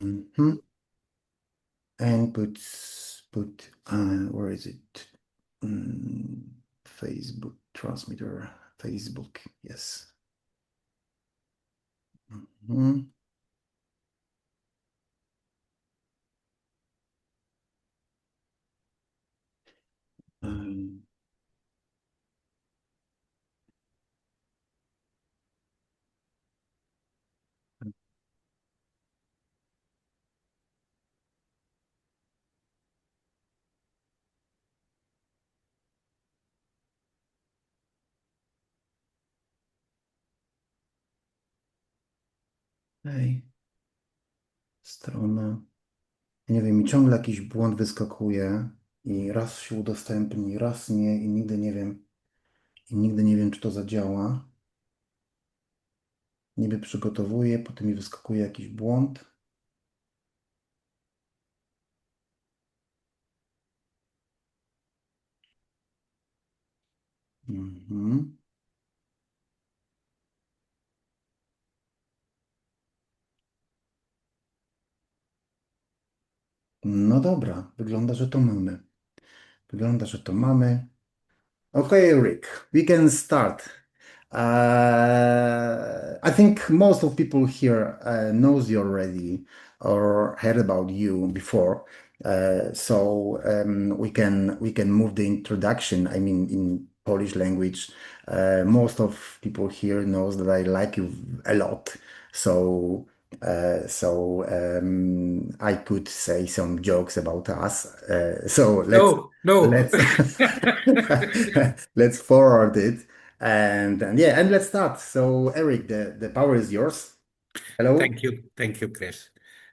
Mhm. And put where is it? Mm, Facebook transmitter. Facebook. Yes. Mhm. Um, Hej, strona. Nie wiem, mi ciągle jakiś błąd wyskakuje i raz się udostępni, raz nie i nigdy nie wiem, czy to zadziała. Niby przygotowuję, potem mi wyskakuje jakiś błąd. Mhm. No dobra, wygląda, że to mamy. Wygląda, że to mamy. Okay, Rick, we can start. I think most of people here knows you already or heard about you before. So we can move the introduction. I mean, in Polish language, most of people here knows that I like you a lot. So I could say some jokes about us. So let's No, no. let's let's forward it and yeah, and let's start. So Eric, the power is yours. Hello. Thank you. Thank you, Chris.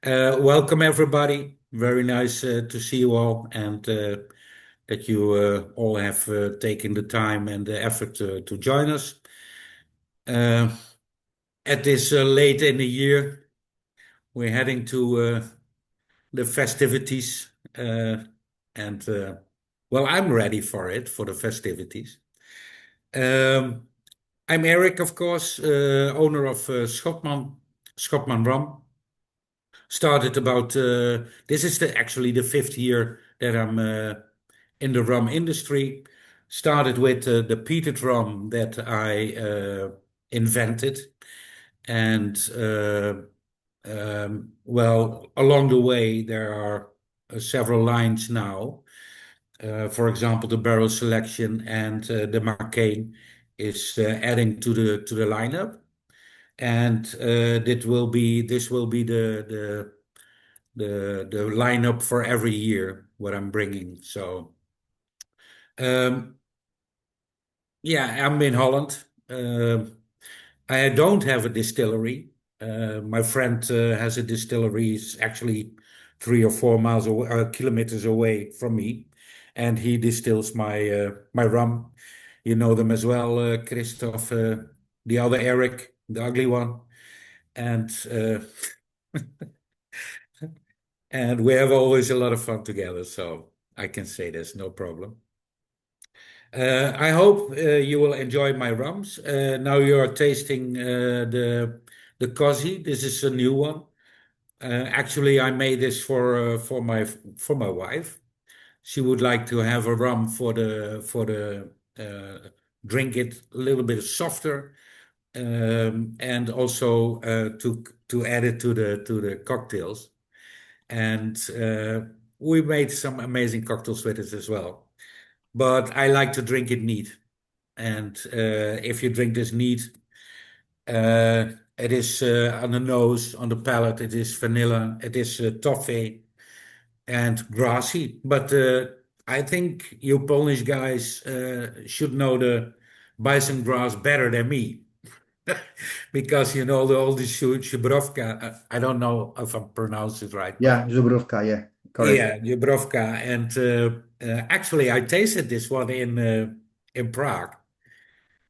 Welcome, everybody. Very nice to see you all and that you all have taken the time and the effort to join us. Uh, at this late in the year, we're heading to the festivities. And well, I'm ready for it, for the festivities. Um, I'm Eric, of course, owner of Schotman Rum. Started about this is actually the fifth year that I'm in the rum industry. Started with the peated rum that I invented, and well, along the way there are several lines now. For example, the barrel selection and the Marcaine is adding to the lineup, and this will be the lineup for every year what I'm bringing. So um, yeah, I'm in Holland. I don't have a distillery. My friend has a distillery. It's actually 3 or 4 miles away, kilometers away from me, and he distills my rum. You know them as well, Christoph, the other Eric, the ugly one, and and we have always a lot of fun together. So I can say there's no problem. I hope you will enjoy my rums. Now you are tasting the Cosi. This is a new one. Actually, I made this for my wife. She would like to have a rum for the drink it a little bit softer, and also to add it to the cocktails. And we made some amazing cocktails with it as well. But I like to drink it neat. And if you drink this neat, it is on the nose, on the palate, it is vanilla, it is toffee and grassy. But I think you Polish guys should know the bison grass better than me. Because you know the old Shubrovka. I don't know if I pronounce it right, but Yeah, Żubrówka, yeah, correct. yeah, Dubrovka. And actually, I tasted this one in Prague,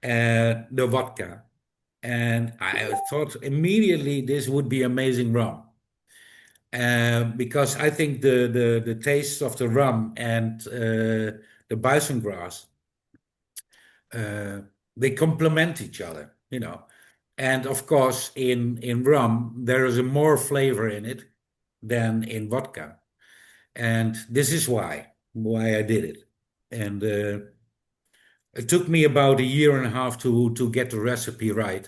the vodka, and I thought immediately this would be amazing rum. Because I think the taste of the rum and the bison grass, uh, they complement each other, And of course, in rum, there is a more flavor in it. than in vodka. And this is why I did it. And it took me about a year and a half to get the recipe right.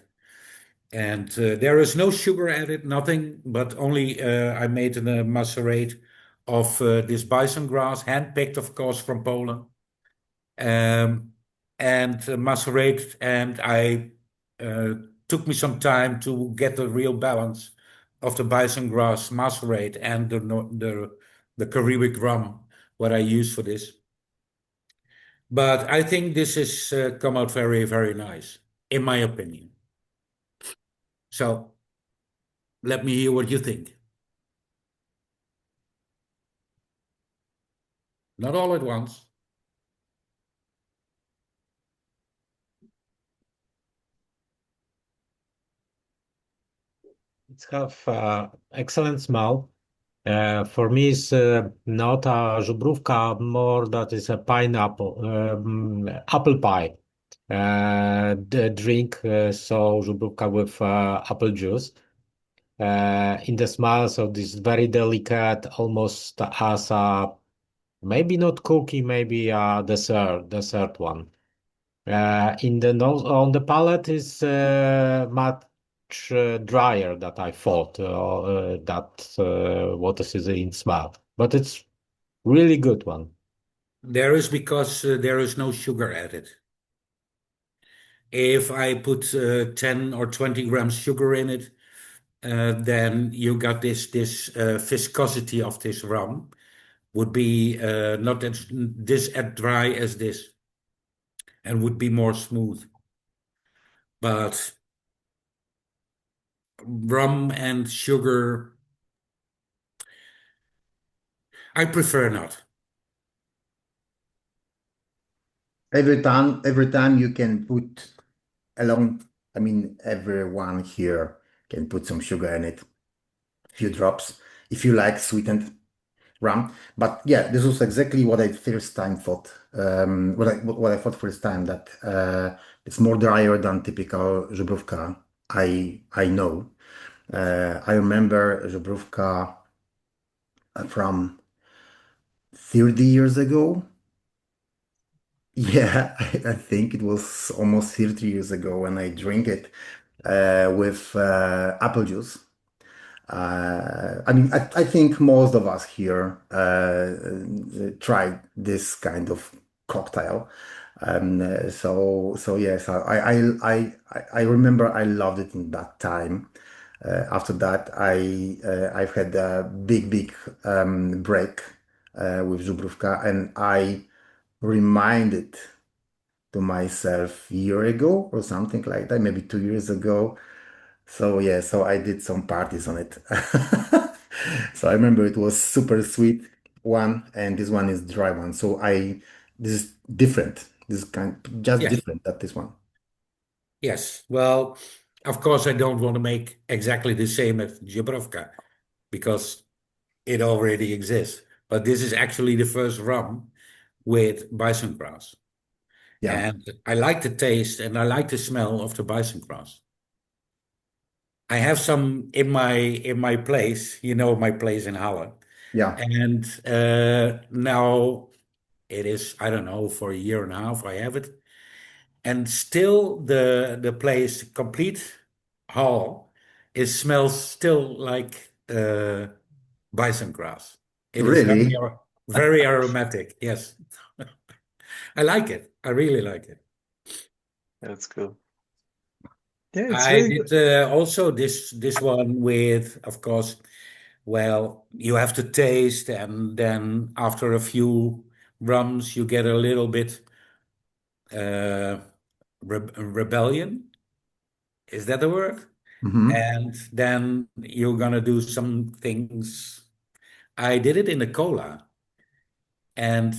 And there is no sugar added, nothing, but only I made a macerate of this bison grass, handpicked, of course, from Poland. Um, and macerate, and I uh, took me some time to get the real balance of the bison grass macerate and the Caribbean rum, what I use for this. But I think this has come out very, very nice, in my opinion. So let me hear what you think. Not all at once. It's have excellent smell. For me, it's not a żubrówka, more that is a pineapple, apple pie. The drink, so żubrówka with apple juice. In the smell, so this very delicate, almost as a maybe not cookie, maybe a dessert one. In the nose on the palate is much drier that I thought that what is in smell, but it's really good one. There is because there is no sugar added. If I put 10 or 20 grams sugar in it, then you got this viscosity of this rum would be not as dry as this and would be more smooth. But rum and sugar, I prefer not. Every time you can put along, I mean, everyone here can put some sugar in it, few drops, if you like sweetened rum. But yeah, this was exactly what I first time thought. What I thought first time that it's more drier than typical żubrówka. I know. I remember żubrówka from 30 years ago. Yeah, I think it was almost 30 years ago when I drank it with apple juice. I mean, I think most of us here tried this kind of cocktail. So yes, I remember I loved it in that time. After that, I've had a big break with Zubrówka, and I reminded to myself a year ago or something like that, maybe 2 years ago. So yeah, so I did some parties on it. So I remember it was super sweet one, and this one is dry one. This is different. This is just Yes, different than this one. yes. Well, of course, I don't want to make exactly the same as Dubrovka because it already exists. But this is actually the first rum with bison grass. Yeah, And I like the taste and I like the smell of the bison grass. I have some in my place, my place in Halle. yeah. And now it is, I don't know, for a year and a half I have it. And still the place, complete hall, it smells still like bison grass. It is Really? very aromatic. Yes. I like it. I really like it. That's cool. Yeah, it's I really good. did also this one with, of course, well, you have to taste, and then after a few rums, you get a little bit uh, rebellion. Is that the word? Hmm. And then you're gonna do some things. I did it in a cola, and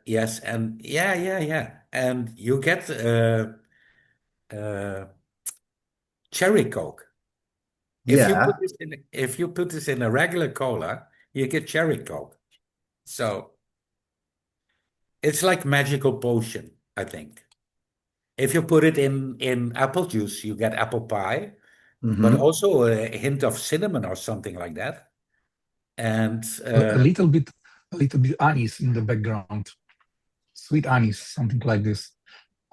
yes, and yeah, and you get uh, cherry Coke. Yeah. If you put this in a regular cola, you get cherry Coke. So it's like magical potion, I think. If you put it in apple juice, you get apple pie, but Hmm. also a hint of cinnamon or something like that. and A little bit anise in the background, sweet anise, something like this.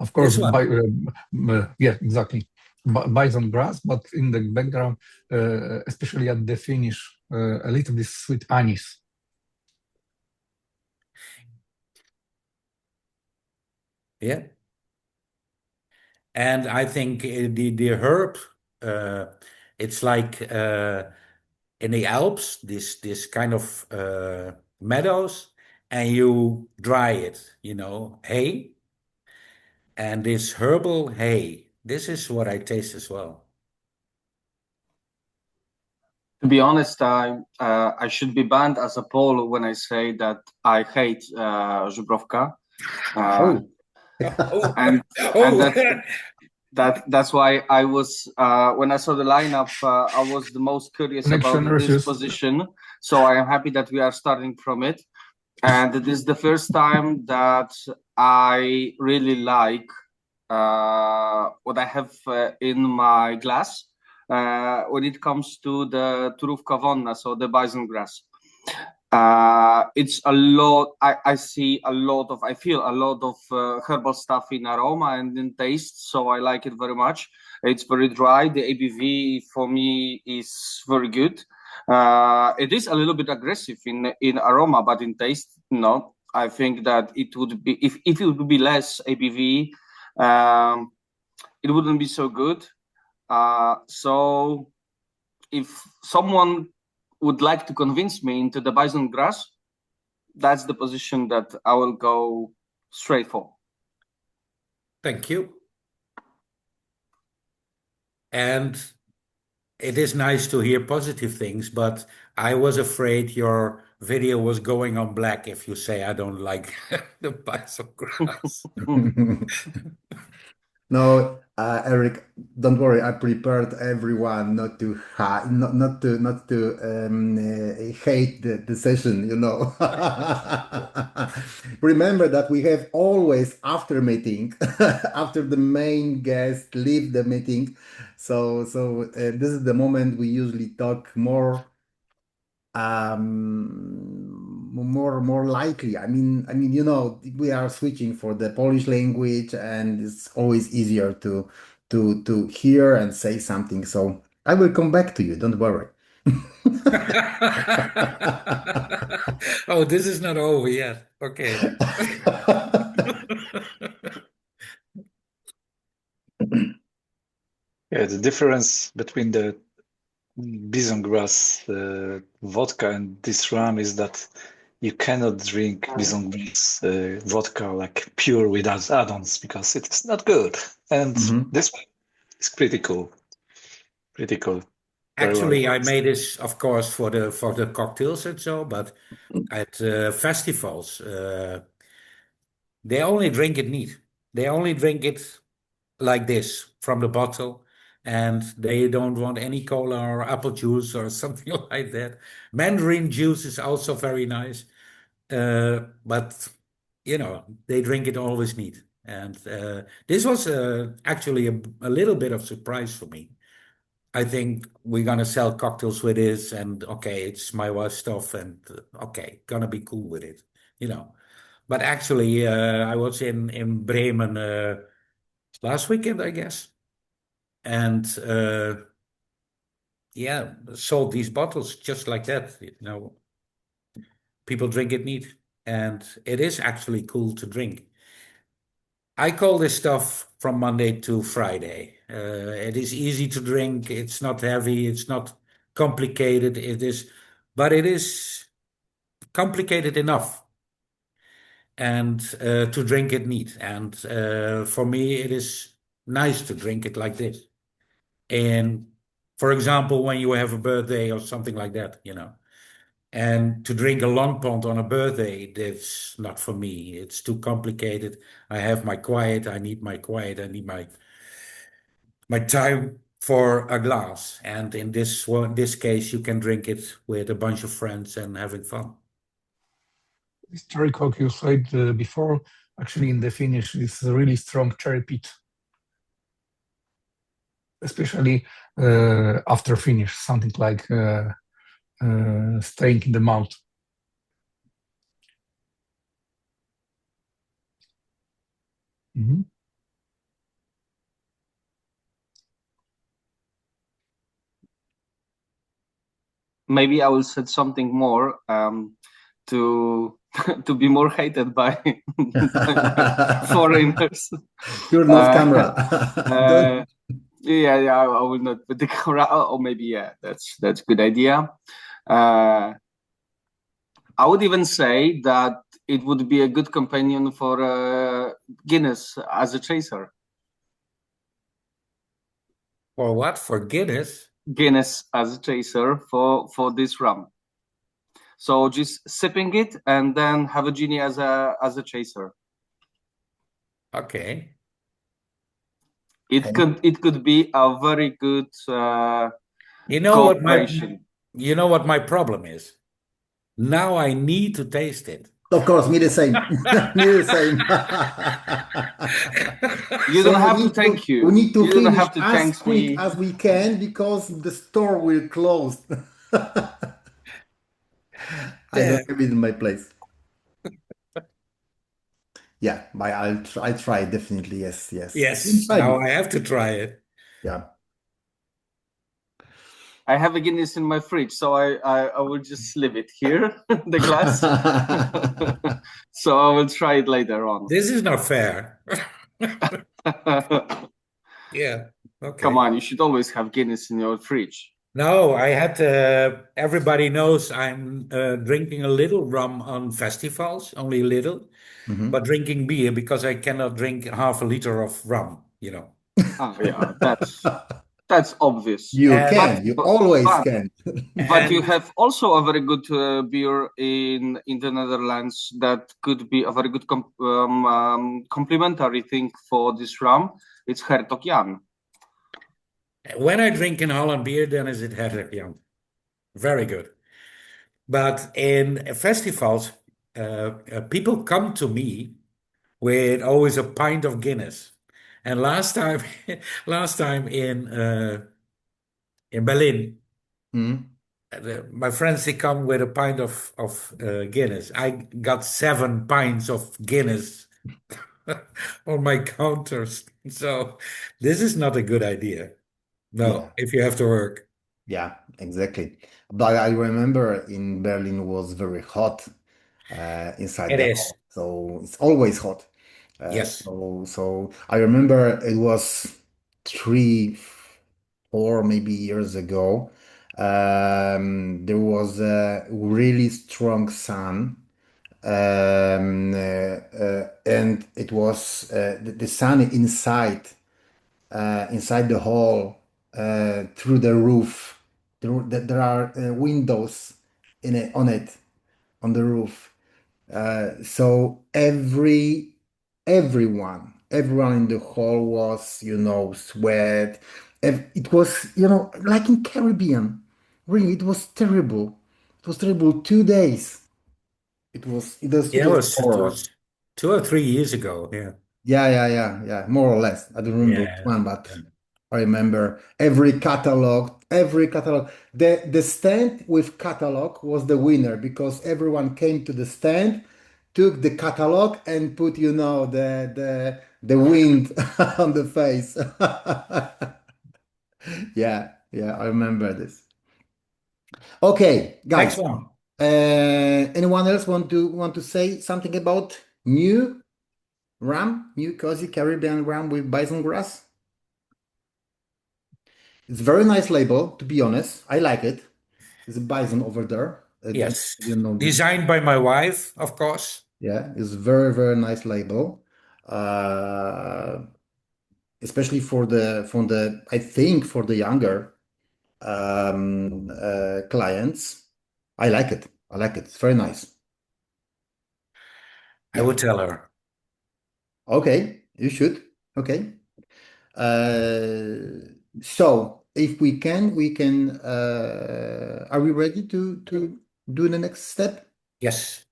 Of course, this one. yeah, exactly. Bison grass, but in the background, especially at the finish, a little bit sweet anise. Yeah. And I think the herb, it's like in the Alps, this kind of meadows, and you dry it, hay, and this herbal hay. This is what I taste as well. To be honest, I should be banned as a Pole when I say that I hate Żubrówka. And that's why I was when I saw the lineup, I was the most curious about this position. So I am happy that we are starting from it, and it is the first time that I really like what I have in my glass when it comes to the Turówka Wonna, so the bison grass. It's a lot. I feel a lot of herbal stuff in aroma and in taste, so I like it very much. It's very dry. The ABV for me is very good. It is a little bit aggressive in aroma, but in taste, no. I think that it would be if it would be less ABV, it wouldn't be so good. So if someone would like to convince me into the bison grass, that's the position that I will go straight for. Thank you. And it is nice to hear positive things, but I was afraid your video was going on black if you say I don't like the bison grass. No, Eric, don't worry. I prepared everyone not to hate the session. Remember that we have always after meeting, after the main guest leave the meeting. So this is the moment we usually talk more likely. We are switching for the Polish language, and it's always easier to hear and say something. So I will come back to you. Don't worry. Oh, this is not over yet. Okay. Yeah, the difference between the bison grass vodka and this rum is that you cannot drink bison grass vodka like pure without add-ons because it is not good. And this one is pretty cool. Pretty cool. Actually, I made this, of course, for the cocktails and so, but at festivals, they only drink it neat. They only drink it like this from the bottle, and they don't want any cola or apple juice or something like that. Mandarin juice is also very nice, but they drink it always neat. And this was actually a little bit of surprise for me. I think we're gonna sell cocktails with this, and okay, it's my wife's stuff, and okay, gonna be cool with it, you know. But actually, I was in Bremen last weekend, I guess, and yeah, sold these bottles just like that. People drink it neat, and it is actually cool to drink. I call this stuff from Monday to Friday. It is easy to drink. It's not heavy. It's not complicated. But it is complicated enough, and to drink it neat. And for me, it is nice to drink it like this. And for example, when you have a birthday or something like that. And to drink a long pond on a birthday, that's not for me. It's too complicated. I have my quiet. I need my quiet. I need my time for a glass. And in this case, you can drink it with a bunch of friends and having fun. This cherry coke you said before, actually in the finish, is a really strong cherry pit, especially after finish, something like staying in the mouth. Maybe I will say something more to to be more hated by foreigners. You're not camera. Yeah, I will not put the camera. Or maybe that's a good idea. I would even say that it would be a good companion for Guinness as a chaser. For what? For Guinness? Guinness as a chaser for this rum. So just sipping it and then have a genie as a chaser. Okay. It could be a very good cooperation. You know what my problem is? Now I need to taste it. Of course, me the same. Me the same. You don't have to thank you. We need to You don't finish have to as thank quick me. as we can because the store will close. I don't have it in my place. Yeah, but I'll try definitely. Yes, yes. Yes, now I have to try it. Yeah. I have a Guinness in my fridge, so I will just leave it here, the glass. So I will try it later on. This is not fair. Yeah, okay. Come on, you should always have Guinness in your fridge. No, I had everybody knows I'm drinking a little rum on festivals, only a little, but drinking beer because I cannot drink half a liter of rum, you know. Oh, yeah, that's obvious. You can, you always can. But you have also a very good beer in the Netherlands that could be a very good complementary thing for this rum. It's Hertog Jan. When I drink in Holland beer, then is it Hertog Jan. Very good. But in festivals, people come to me with always a pint of Guinness. And last time, last time in Berlin, my friends they come with a pint of Guinness. I got 7 pints of Guinness on my counters. So this is not a good idea. No, if you have to work. Yeah, exactly. But I remember in Berlin was very hot inside It the is. hall, so it's always hot. Yes. So I remember it was 3, 4 maybe years ago. There was a really strong sun, and it was the sun inside the hall, through the roof. There are windows on it, on the roof. So everyone in the hall was, sweat. It was, like in Caribbean. Really, it was terrible. It was terrible. 2 days. It Yeah, was it horror. was 2 or 3 years ago. Yeah. Yeah, more or less. I don't remember which Yeah. one, but I remember every catalog, every catalog. The stand with catalog was the winner because everyone came to the stand, took the catalog and put, the wind on the face. Yeah, I remember this. Okay, Next guys. one. Anyone else want to say something about new cozy Caribbean rum with bison grass? It's a very nice label, to be honest. I like it. There's a bison over there. Yes. You know this. Designed by my wife, of course. Yeah, it's a very, very nice label. Especially I think for the younger clients. I like it. I like it. It's very nice. I would tell her. Okay, you should. Okay. So if we can, are we ready to do the next step? Yes.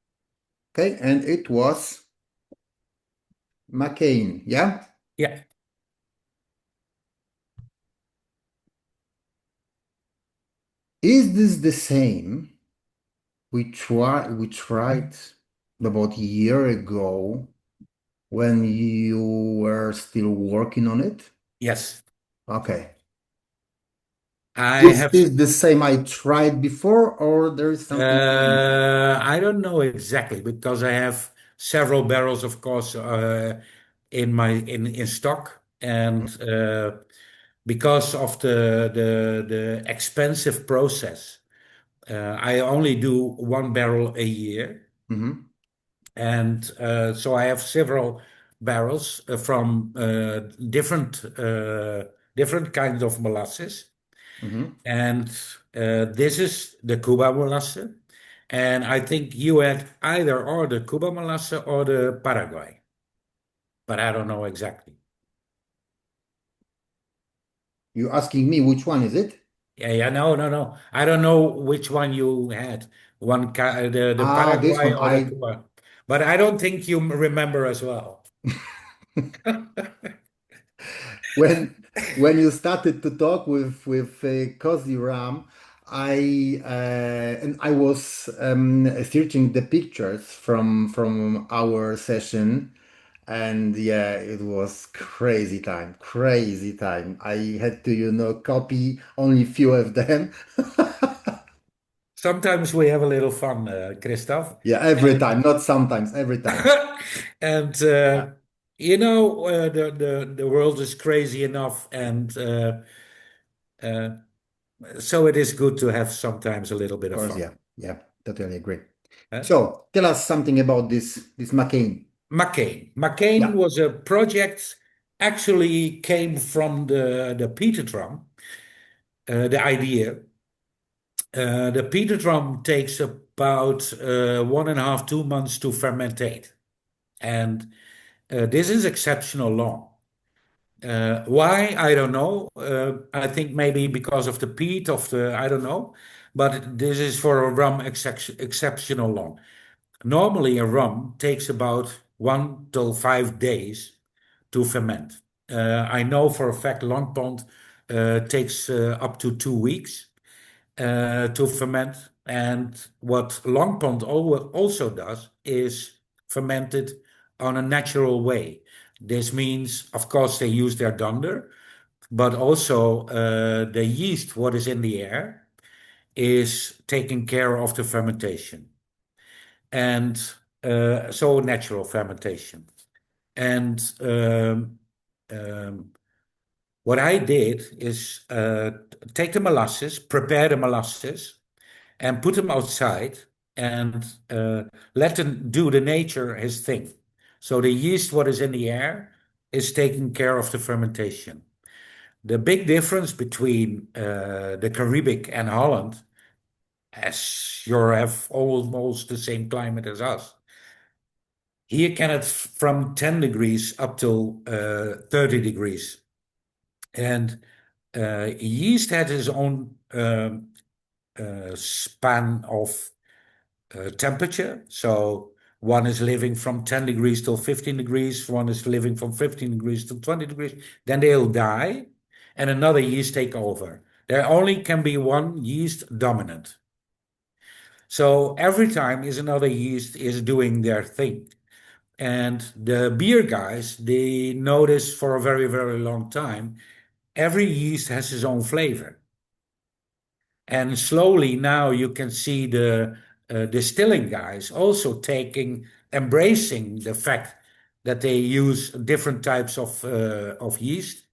Okay, and it was McCain, yeah? Yeah. Is this the same we tried about a year ago when you were still working on it? Yes, Okay. I Is have. this the same I tried before, or there is something new? I don't know exactly because I have several barrels, of course, in my in stock, and because of the expensive process, I only do one barrel a year, Mm-hmm. and so I have several barrels from different kinds of molasses. Mm-hmm. And this is the Cuba molasses. And I think you had either or the Cuba molasses or the Paraguay, but I don't know exactly. You asking me which one is it? Yeah, yeah, no, no, no. I don't know which one you had, the Ah, this Paraguay one. or the Cuba, but I don't think you remember as well. when when you started to talk with Cozy Ram, I was searching the pictures from our session, and yeah, it was crazy time, crazy time. I had to, copy only few of them. Sometimes we have a little fun, Christoph. Yeah, every And time, not sometimes, every time. and Yeah, the world is crazy enough, and uh, so it is good to have sometimes a little bit of of course, fun. yeah, yeah, totally agree. Huh? So tell us something about this McCain. McCain. McCain Yeah. was a project actually came from the peater drum. The idea. The peater drum takes about 1.5, 2 months to fermentate, and this is exceptional long. Why? I don't know. I think maybe because of the peat of the, I don't know. But this is for a rum exceptional long. Normally, a rum takes about 1 to 5 days to ferment. I know for a fact Long Pond takes up to 2 weeks to ferment. And what Long Pond also does is ferment it on a natural way. This means, of course, they use their dunder, but also the yeast, what is in the air, is taking care of the fermentation. And so natural fermentation. And um, what I did is take the molasses, prepare the molasses, and put him outside and let him do the nature his thing. So the yeast, what is in the air, is taking care of the fermentation. The big difference between the Caribbean and Holland, as you have almost the same climate as us, here can it from 10 degrees up to 30 degrees. And yeast had his own span of temperature. So one is living from 10 degrees till 15 degrees, one is living from 15 degrees to 20 degrees. Then they'll die and another yeast take over. There only can be one yeast dominant. So every time is another yeast is doing their thing. And the beer guys, they notice for a very, very long time, every yeast has his own flavor. And slowly now you can see the distilling guys also embracing the fact that they use different types of yeast.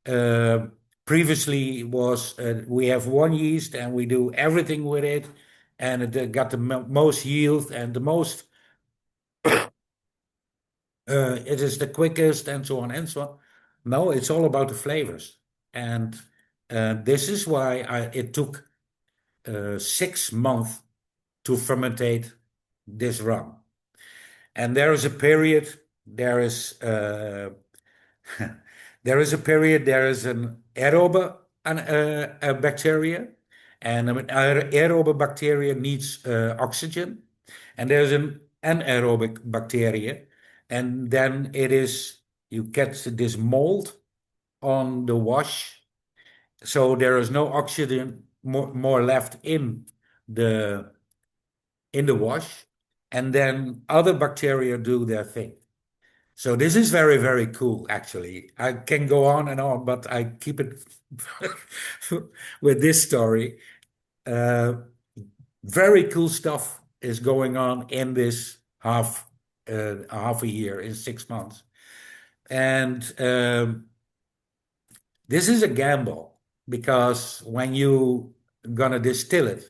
Uh, Previously was we have one yeast and we do everything with it, and it got the most yield and the most. It is the quickest and so on and so on. No, it's all about the flavors, and this is why it took 6 months to fermentate this rum. And there is a period, there is there is a period, there is an aerobe a bacteria, and an aerobe bacteria needs oxygen, and there's an anaerobic bacteria, and then it is you get this mold on the wash, so there is no oxygen more left the in the wash, and then other bacteria do their thing. So this is very, very cool, actually. I can go on and on, but I keep it with this story. Uh, very cool stuff is going on in this half a year, in 6 months. And this is a gamble because when you gonna distill it,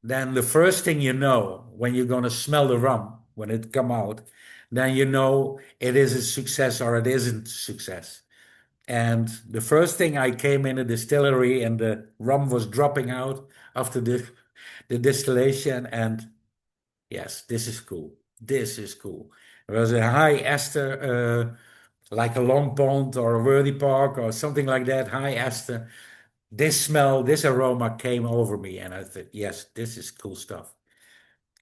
then the first thing you know when you're gonna smell the rum when it come out, then you know it is a success or it isn't a success. And the first thing I came in a distillery and the rum was dropping out after the distillation, and yes, this is cool. This is cool. There was a high ester, like a Long Pond or a Worthy Park or something like that, high ester. This smell, this aroma came over me, and I thought, yes, this is cool stuff.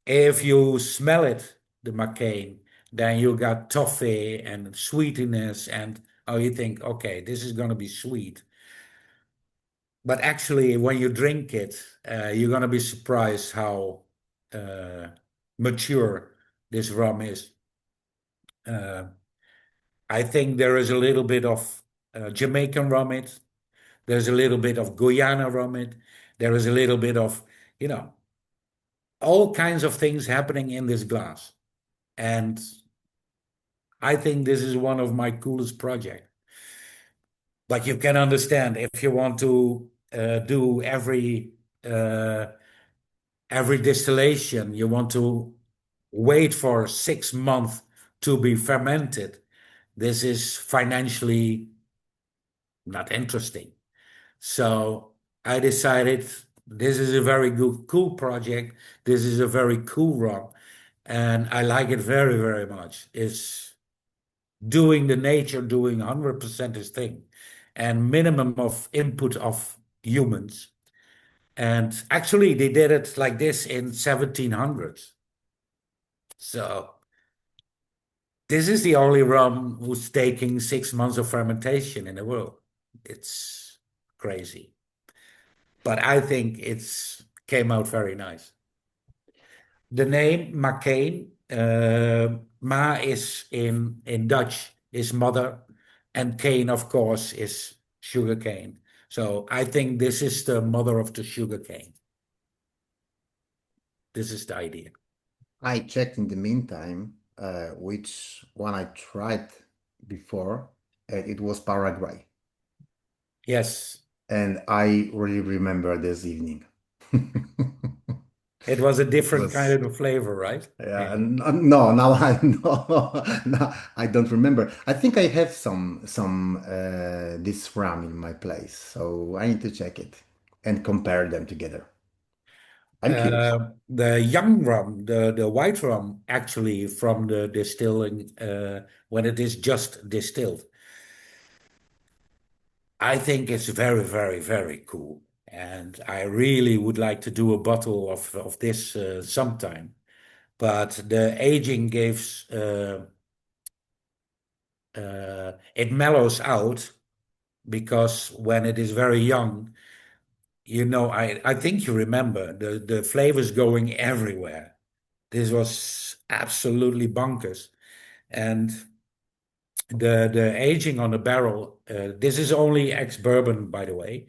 If you smell it, the McCain, then you got toffee and sweetiness, and oh, you think, okay, this is gonna be sweet. But actually, when you drink it, you're gonna be surprised how uh, mature this rum is. Uh, I think there is a little bit of Jamaican rum in it. There's a little bit of Guyana rum in it. There is a little bit of, you know, all kinds of things happening in this glass. And I think this is one of my coolest projects. But you can understand if you want to do uh, every distillation, you want to wait for 6 months to be fermented. This is financially not interesting. So I decided this is a very good, cool project. This is a very cool rum, and I like it very, very much. It's doing the nature, doing 100% its thing, and minimum of input of humans. And actually, they did it like this in 1700s. So this is the only rum who's taking 6 months of fermentation in the world. It's crazy, but I think it's came out very nice. The name McCain, Ma is in Dutch is mother, and cane, of course, is sugarcane. So I think this is the mother of the sugarcane. This is the idea. I checked in the meantime which one I tried before. It was Paraguay. Yes. And I really remember this evening. It was a different Was kind of flavor, right? yeah, no, now I no, no, I don't remember. I think I have some this ram in my place, so I need to check it and compare them together. I'm curious. The young rum, the white rum, actually from the distilling, when it is just distilled, I think it's very, very, very cool. And I really would like to do a bottle of this sometime. But the aging gives it mellows out because when it is very young, I think you remember the flavors going everywhere. This was absolutely bonkers. And the aging on the barrel, this is only ex-bourbon, by the way,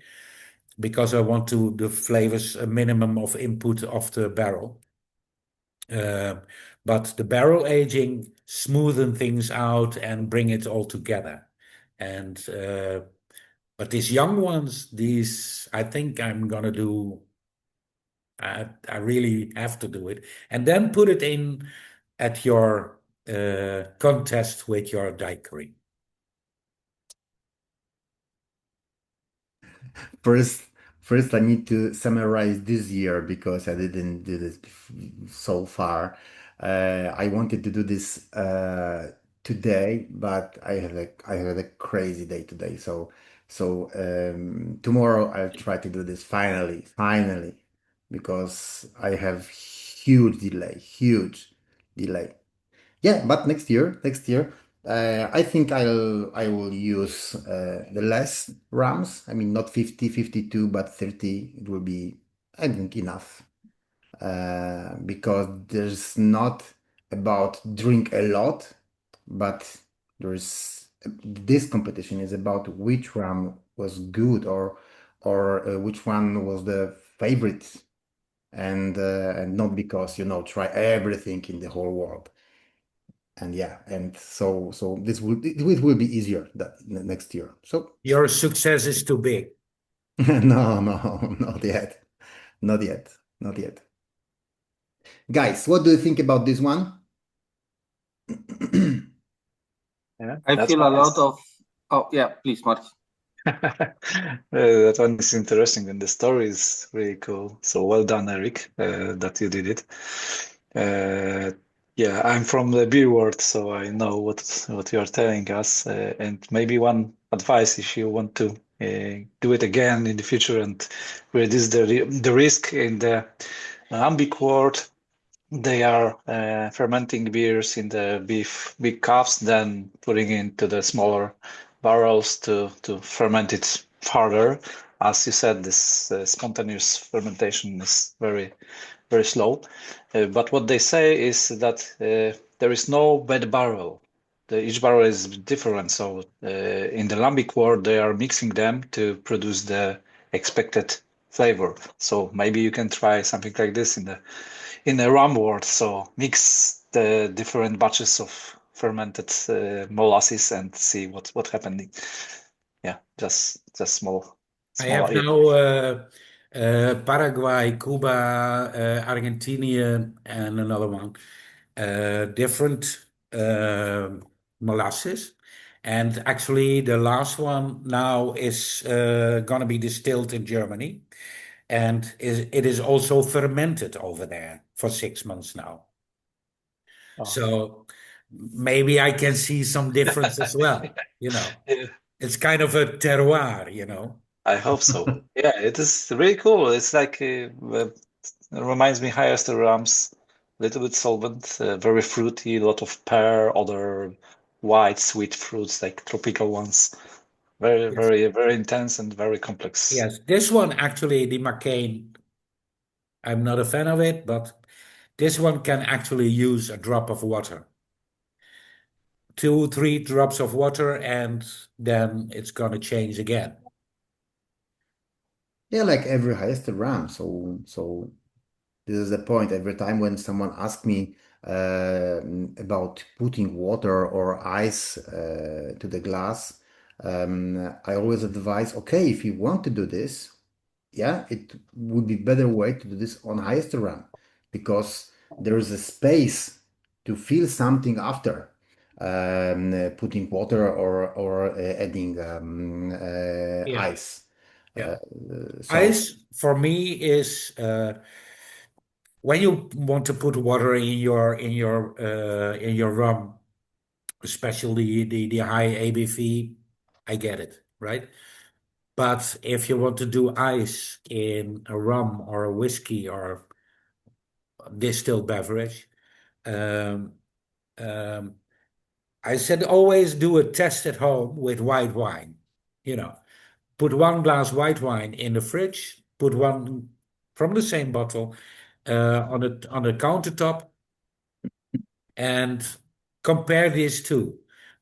because I want to the flavors a minimum of input of the barrel. But the barrel aging smoothen things out and bring it all together. And but these young ones, these I think I'm gonna do. I really have to do it, and then put it in at your contest with your daiquiri. First, first I need to summarize this year because I didn't do this so far. I wanted to do this today, but I had a crazy day today. So tomorrow I'll try to do this finally, because I have huge delay. Yeah, but next year, I think I will use the less rams. I mean, not 50, 52, but 30. It will be, I think, enough. Because there's not about drink a lot, but there's this competition is about which ram was good or which one was the favorite, and not because try everything in the whole world. And yeah, and so it will be easier that next year. So Your success is too big. no, no, not yet, not yet, not yet. Guys, what do you think about this one? Yeah, I that's feel a lot nice. of. Oh, yeah, please, Mark. That one is interesting, and the story is really cool. So well done, Eric, that you did it. Yeah, I'm from the beer world, so I know what you are telling us. And maybe one advice, if you want to do it again in the future and reduce the risk in the lambic world, they are fermenting beers in the big cups, then putting into the smaller barrels to ferment it further. As you said, this spontaneous fermentation is very slow. But what they say is that there is no bad barrel. Each barrel is different. So in the lambic world, they are mixing them to produce the expected flavor. So maybe you can try something like this in the rum world. So mix the different batches of fermented molasses and see what happening. Yeah, just I small. have now Paraguay, Cuba, Argentina, and another one. Different molasses. And actually, the last one now is going to be distilled in Germany. And it is also fermented over there for 6 months now. Oh. So maybe I can see some difference as well. Yeah, It's kind of a terroir. I hope so. Yeah, it is really cool. It's like reminds me highest rums, little bit solvent, very fruity, a lot of pear, other white sweet fruits like tropical ones. Very, Yes. very, very intense and very complex. Yes, this one actually, the McCain, I'm not a fan of it, but this one can actually use a drop of water. 2, 3 drops of water, and then it's gonna change again. Yeah, like every histogram. So this is the point. Every time when someone asks me about putting water or ice to the glass, I always advise, okay, if you want to do this, yeah, it would be better way to do this on histogram because there is a space to feel something after putting water or adding Yeah, ice. yeah. Uh, so Ice for me is when you want to put water in your rum, especially the high ABV, I get it, right? But if you want to do ice in a rum or a whiskey or distilled beverage, um, um, I said always do a test at home with white wine. You know, put one glass white wine in the fridge, put one from the same bottle on the countertop, and compare these two.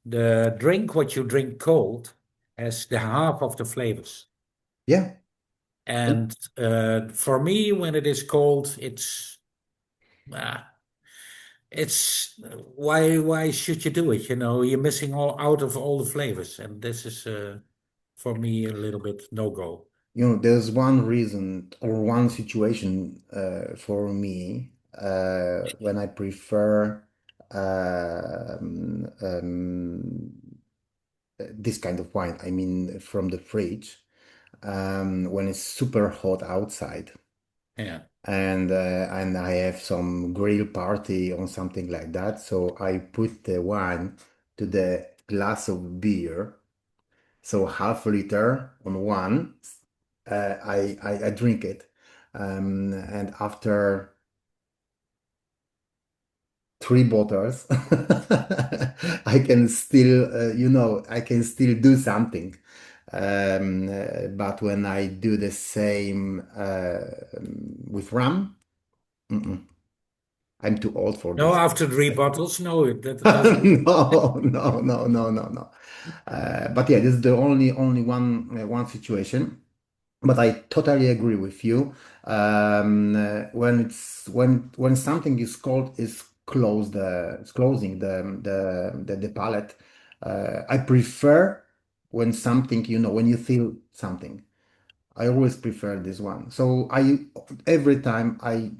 The drink, what you drink cold, has the half of the flavors. yeah. And for me, when it is cold, uh, it's why should you do it? You're missing all out of all the flavors, and this is for me a little bit no go. There's one reason or one situation for me when I prefer this kind of wine. I mean, from the fridge when it's super hot outside, Yeah, and I have some grill party or something like that. So I put the wine to the glass of beer. So half a liter on one, I drink it, and after 3 bottles, I can still, I can still do something. But when I do the same with rum, mm-mm, I'm too old for No, this. after 3 bottles, no, that doesn't. No, no, no, no, no, no. But yeah, this is the only one situation. But I totally agree with you. When something is called is closed, it's closing the palate. I prefer when something, when you feel something. I always prefer this one. So every time I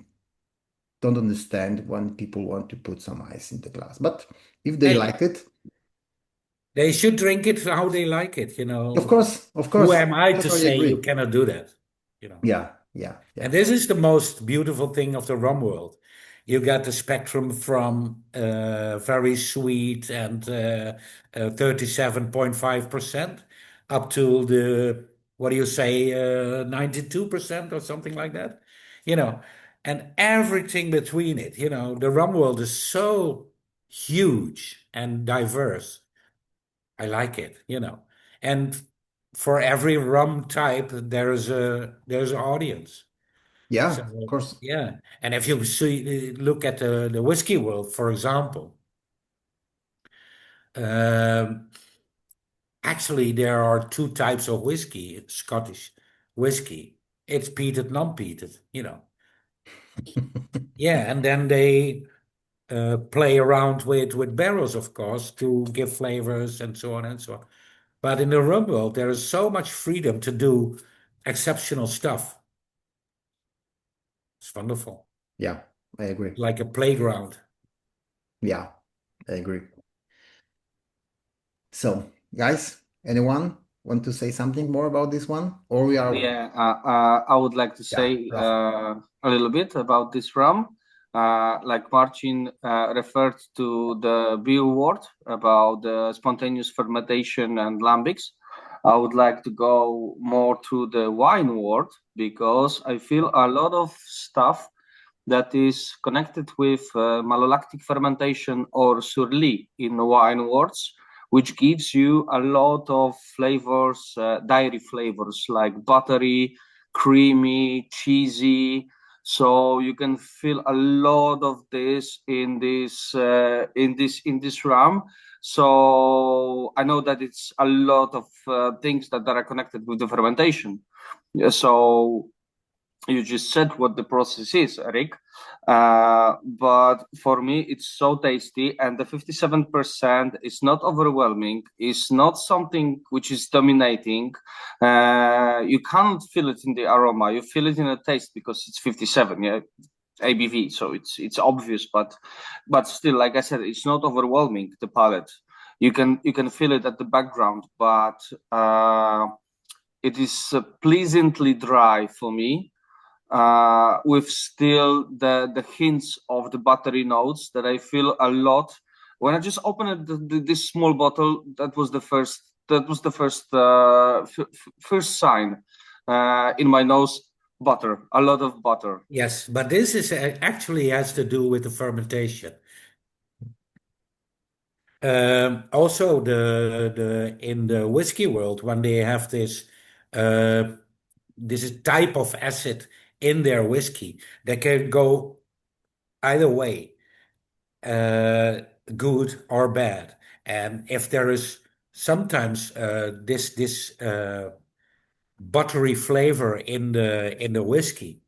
don't understand when people want to put some ice in the glass. But if they Hey, like it, they should drink it how they like it, you of know. course, of Who course, am I to totally say you agree. cannot do that, you know? Yeah, yeah, And yeah, this is the most beautiful thing of the rum world. You got the spectrum from very sweet and 37.5% up to the, what do you say, 92% or something like that, you know, and everything between it, you know, the rum world is so huge and diverse. I like it, you know, and for every rum type, there's an audience. yeah, So of course. yeah, and if you look at the whiskey world, for example, um, actually there are two types of whiskey, Scottish whiskey. It's peated, non-peated, you know. Yeah, and then they play around with barrels, of course, to give flavors and so on and so on. But in the rum world, there is so much freedom to do exceptional stuff. It's wonderful, Yeah, I agree. like a playground. Yeah, I agree. So, guys, anyone want to say something more about this one? Or we are, Yeah, I would like to yeah, say Rafa. a little bit about this rum. Like Marcin referred to the beer word about the spontaneous fermentation and lambics. I would like to go more to the wine word because I feel a lot of stuff that is connected with malolactic fermentation or surli in wine words, which gives you a lot of flavors, dairy flavors like buttery, creamy, cheesy. So you can feel a lot of this in this rum. So I know that it's a lot of things that are connected with the fermentation. Yeah, so you just said what the process is, Eric. But for me, it's so tasty, and the 57% is not overwhelming. It's not something which is dominating. You can't feel it in the aroma. You feel it in the taste because it's 57, yeah, ABV. So it's obvious, but still, like I said, it's not overwhelming. The palate, you can feel it at the background, but it is pleasantly dry for me with still the hints of the buttery notes that I feel a lot. When I just opened this small bottle, that was the first sign in my nose. Butter, a lot of butter. Yes, but this is actually has to do with the fermentation. Also, the in the whiskey world, when they have uh, this type of acid in their whiskey, they can go either way, uh, good or bad. And if there is sometimes this buttery flavor in the whiskey,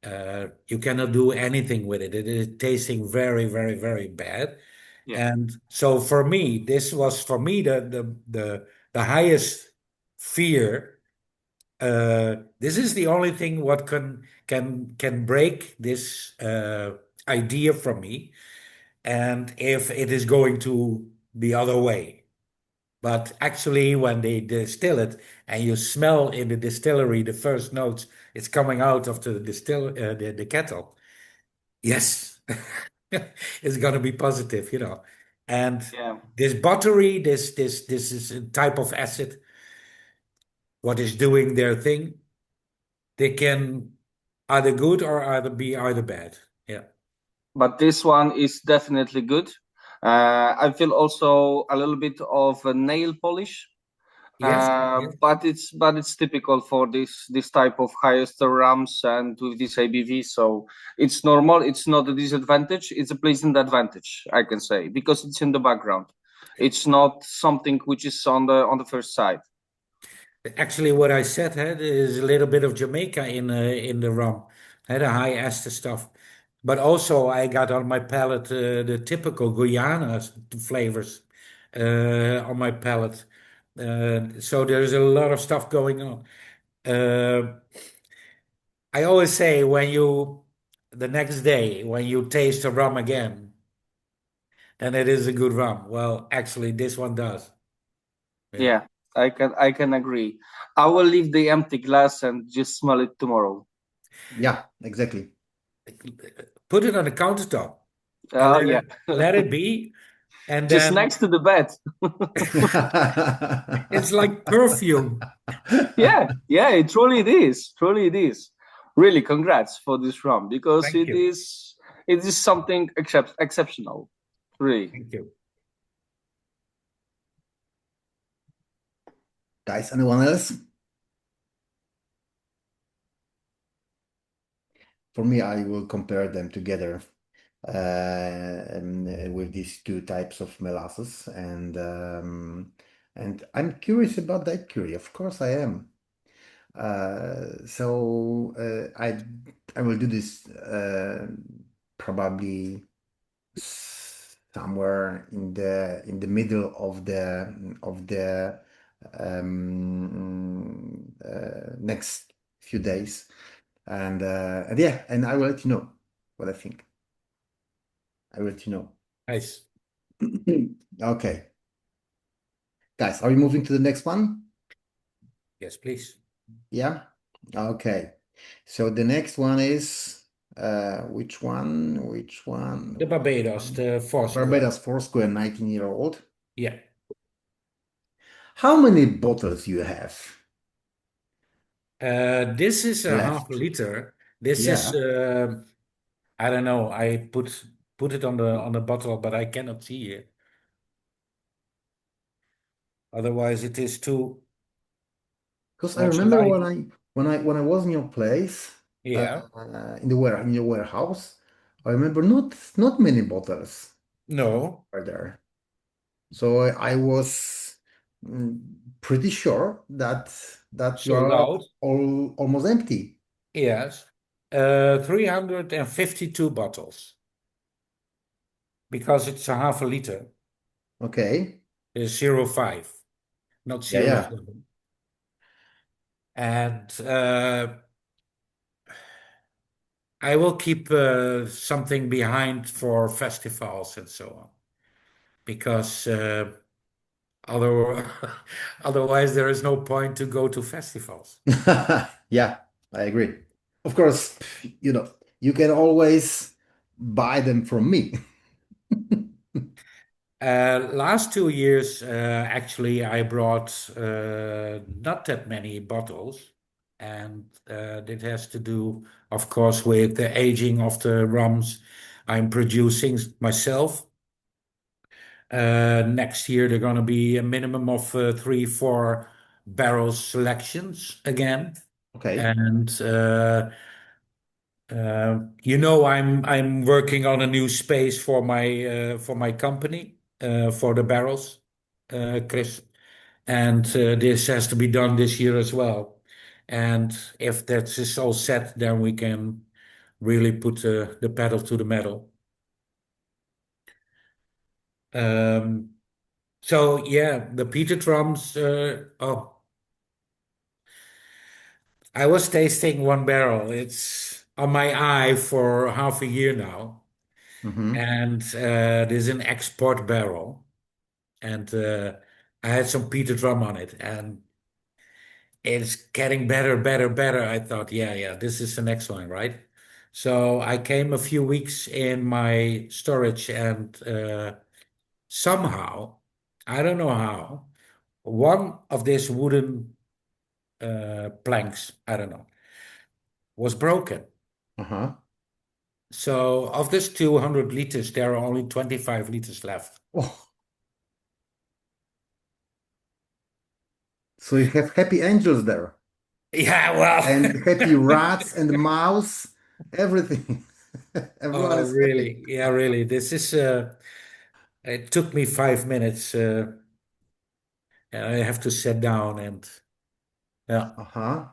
you cannot do anything with it. It is tasting very, very, very bad. Yeah, And so for me, this was for me the highest fear. This is the only thing what can break this idea from me, and if it is going to the other way. But actually, when they distill it and you smell in the distillery the first notes, it's coming out of the kettle. Yes, it's gonna be positive, you know. And yeah. this buttery, this is a type of acid, what is doing their thing. They can either good or either be either bad. Yeah. But this one is definitely good. I feel also a little bit of a nail polish. Yes, yes. But it's typical for this type of highest rams and with this ABV. So it's normal. It's not a disadvantage. It's a pleasant advantage, I can say, because it's in the background. It's not something which is on the first side. Actually, what I said had is a little bit of Jamaica in the rum, had a high ester stuff, but also I got on my palate the typical Guyana flavors on my palate. So there's a lot of stuff going on. Uh, I always say the next day when you taste the rum again, and it is a good rum. Well, actually, this one does. Yeah. Yeah, I can agree. I will leave the empty glass and just smell it tomorrow. Yeah, exactly. Put it on the countertop and Oh yeah, let it be. And just then next to the bed. it's like perfume. Yeah, it is. Truly it is. Really, congrats for this run because Thank you. it is something exceptional. Really. Thank you. Guys, anyone else? For me, I will compare them together with these two types of molasses, and I'm curious about that curry. Of course, I am. I will do this probably somewhere in the middle of the next few days, and yeah, and I will let you know what I think. I will let you know. Nice. Okay, guys, are we moving to the next one? Yes, please. Yeah. Okay. So the next one is which one? Which one? The Barbados, the Foursquare. Barbados Foursquare, 19-year-old. Yeah. How many bottles you have This is a half left? a liter. This is Yeah. I don't know. I put it on the bottle, but I cannot see it. Otherwise, it is too Because I much remember light. when I was in your place Yeah. in your warehouse, I remember not many bottles No. were there. So I was mm, pretty sure that you Sold are out. all almost empty. Yes. 352 bottles because it's a half a liter. Okay. It's 0.5, not Yeah, zero yeah. 0.7. And I will keep something behind for festivals and so on because other, otherwise there is no point to go to festivals. Yeah, I agree. Of course, you can always buy them from me. Last 2 years, actually, I brought not that many bottles, and it has to do, of course, with the aging of the rums I'm producing myself. Next year, they're going to be a minimum of 3, 4 barrel selections again, Okay. and I'm working on a new space for my company for the barrels, Chris, and this has to be done this year as well. And if that is all set, then we can really put the pedal to the metal. Um, so yeah, the Peter drums. I was tasting one barrel. It's on my eye for half a year now. Mm-hmm. And there's an export barrel, and I had some peated rum on it, and it's getting better, better, better. I thought, yeah, yeah, this is the next one, right? So I came a few weeks in my storage, and somehow, I don't know how, one of these wooden planks, I don't know, was broken. Uh-huh. So of this 200 liters, there are only 25 liters left. Oh, so you have happy angels there Yeah, well, and happy rats and mouse, everything. Everyone oh, is happy. really? Yeah, really. This is, it took me 5 minutes. And I have to sit down and, yeah. Uh-huh.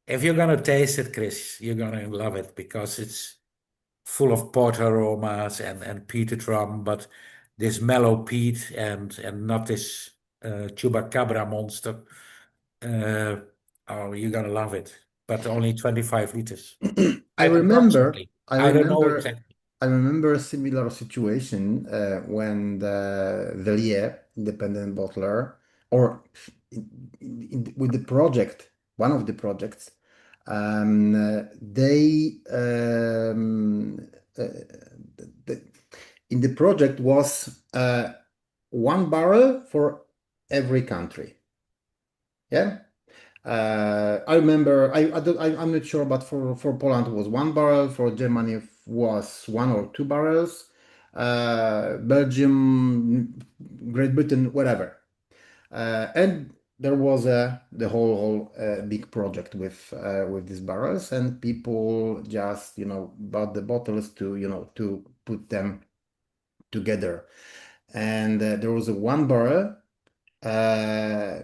If you're gonna taste it, Chris, you're gonna love it because it's full of port aromas and peated rum, but this mellow peat and not this chupacabra monster. Uh, oh, you're gonna love it. But only 25 liters. I remember, Approximately. I I don't know remember, exactly. I remember a similar situation when the Velier, independent bottler, or with the project, one of the projects, they the, in the project was one barrel for every country. Yeah. I remember, I'm not sure, but for Poland it was one barrel, for Germany was 1 or 2 barrels, Belgium, Great Britain, whatever. And there was the whole big project with these barrels, and people just bought the bottles to to put them together. And there was a one barrel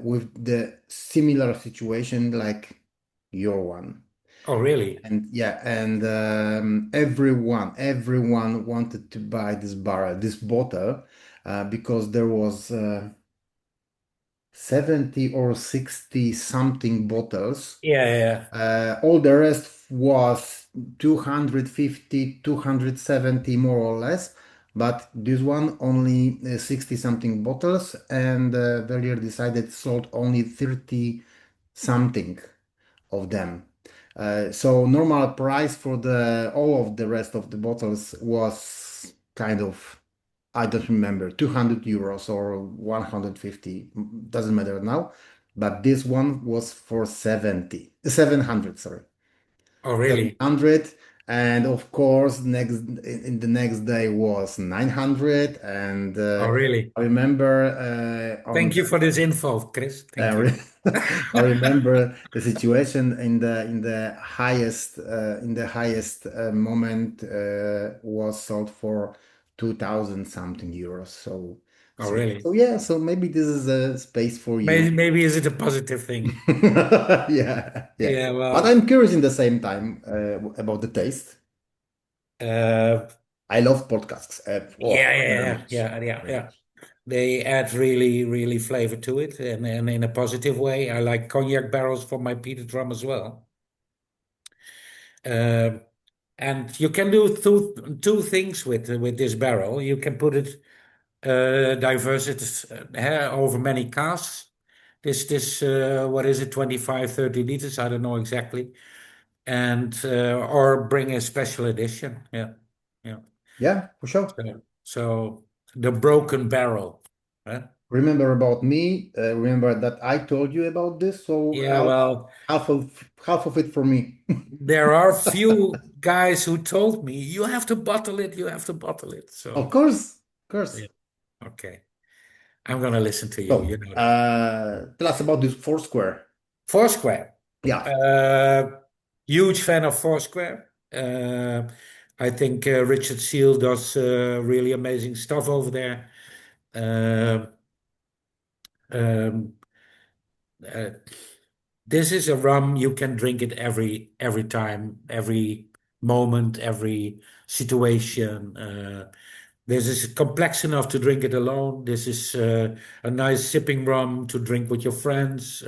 with the similar situation like your one. Oh, really? And yeah, and everyone wanted to buy this barrel, this bottle, because there was 70 or 60 something bottles. Yeah, yeah. All the rest was 250, 270 more or less, but this one only 60 something bottles, and Velier decided sold only 30 something of them. So normal price for the all of the rest of the bottles was kind of, I don't remember, 200 euros or 150, doesn't matter now. But this one was for 700, sorry. Oh, really? 700. And of course, in the next day was 900. And Oh, really? I remember on Thank you for this info, Chris. I Thank you. re- I remember the situation in the highest moment was sold for 2,000 something euros. So Oh, so really? so yeah. So maybe this is a space for you. Maybe is it a positive thing? Yeah, yeah. Yeah, But well, I'm curious in the same time about the taste. uh, I love podcasts. yeah, Very yeah, much, yeah, yeah, very yeah. much. They add really, really flavor to it, and in a positive way. I like cognac barrels for my peated rum as well. Uh, and you can do two things with this barrel. You can put it diverse it over many casks. This what is it, 25, 30 liters? I don't know exactly. And or bring a special edition. Yeah, yeah. Yeah, for sure. So the broken barrel. Huh? Remember about me. Remember that I told you about this. So Yeah, well, half of it for me. there are few guys who told me you have to bottle it, you have to bottle it. Of So course, of course. yeah, okay. I'm gonna listen to you. You So know that. tell us about this Foursquare. Foursquare. Yeah, Uh, Huge fan of Foursquare. I think Richard Seal does really amazing stuff over there. Uh, um, uh, this is a rum you can drink it every time, every moment, every situation. This is complex enough to drink it alone. This is a nice sipping rum to drink with your friends.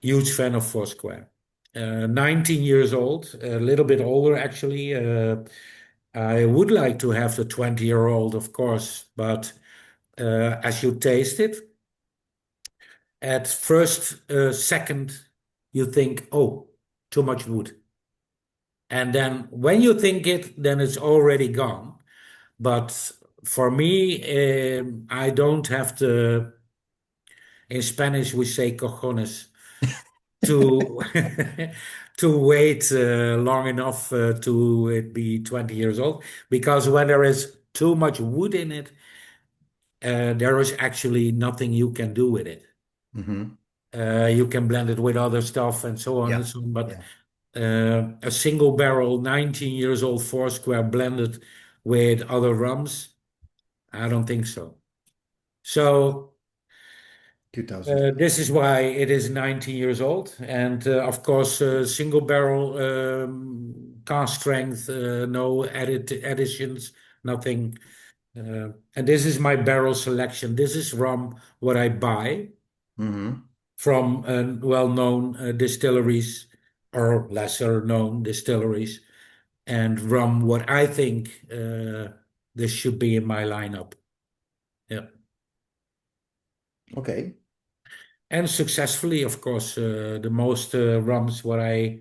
Huge fan of Foursquare. 19 years old, a little bit older actually. I would like to have the 20-year-old, of course, but as you taste it, at first second, you think, oh, too much wood. And then when you think it, then it's already gone. But for me, I don't have in Spanish we say cojones. to to wait long enough to it be 20 years old, because when there is too much wood in it, there is actually nothing you can do with it. Hmm. You can blend it with other stuff and so on and Yeah. so on, but Yeah. a single barrel 19 years old Foursquare blended with other rums, I don't think so. So 2000. this is why it is 19 years old. And of course, single barrel cast strength, no additions, nothing. And this is my barrel selection. This is rum what I buy Hmm. from well-known distilleries or lesser-known distilleries, and rum what I think this should be in my lineup. Yeah. Okay. And successfully, of course, the most rums what I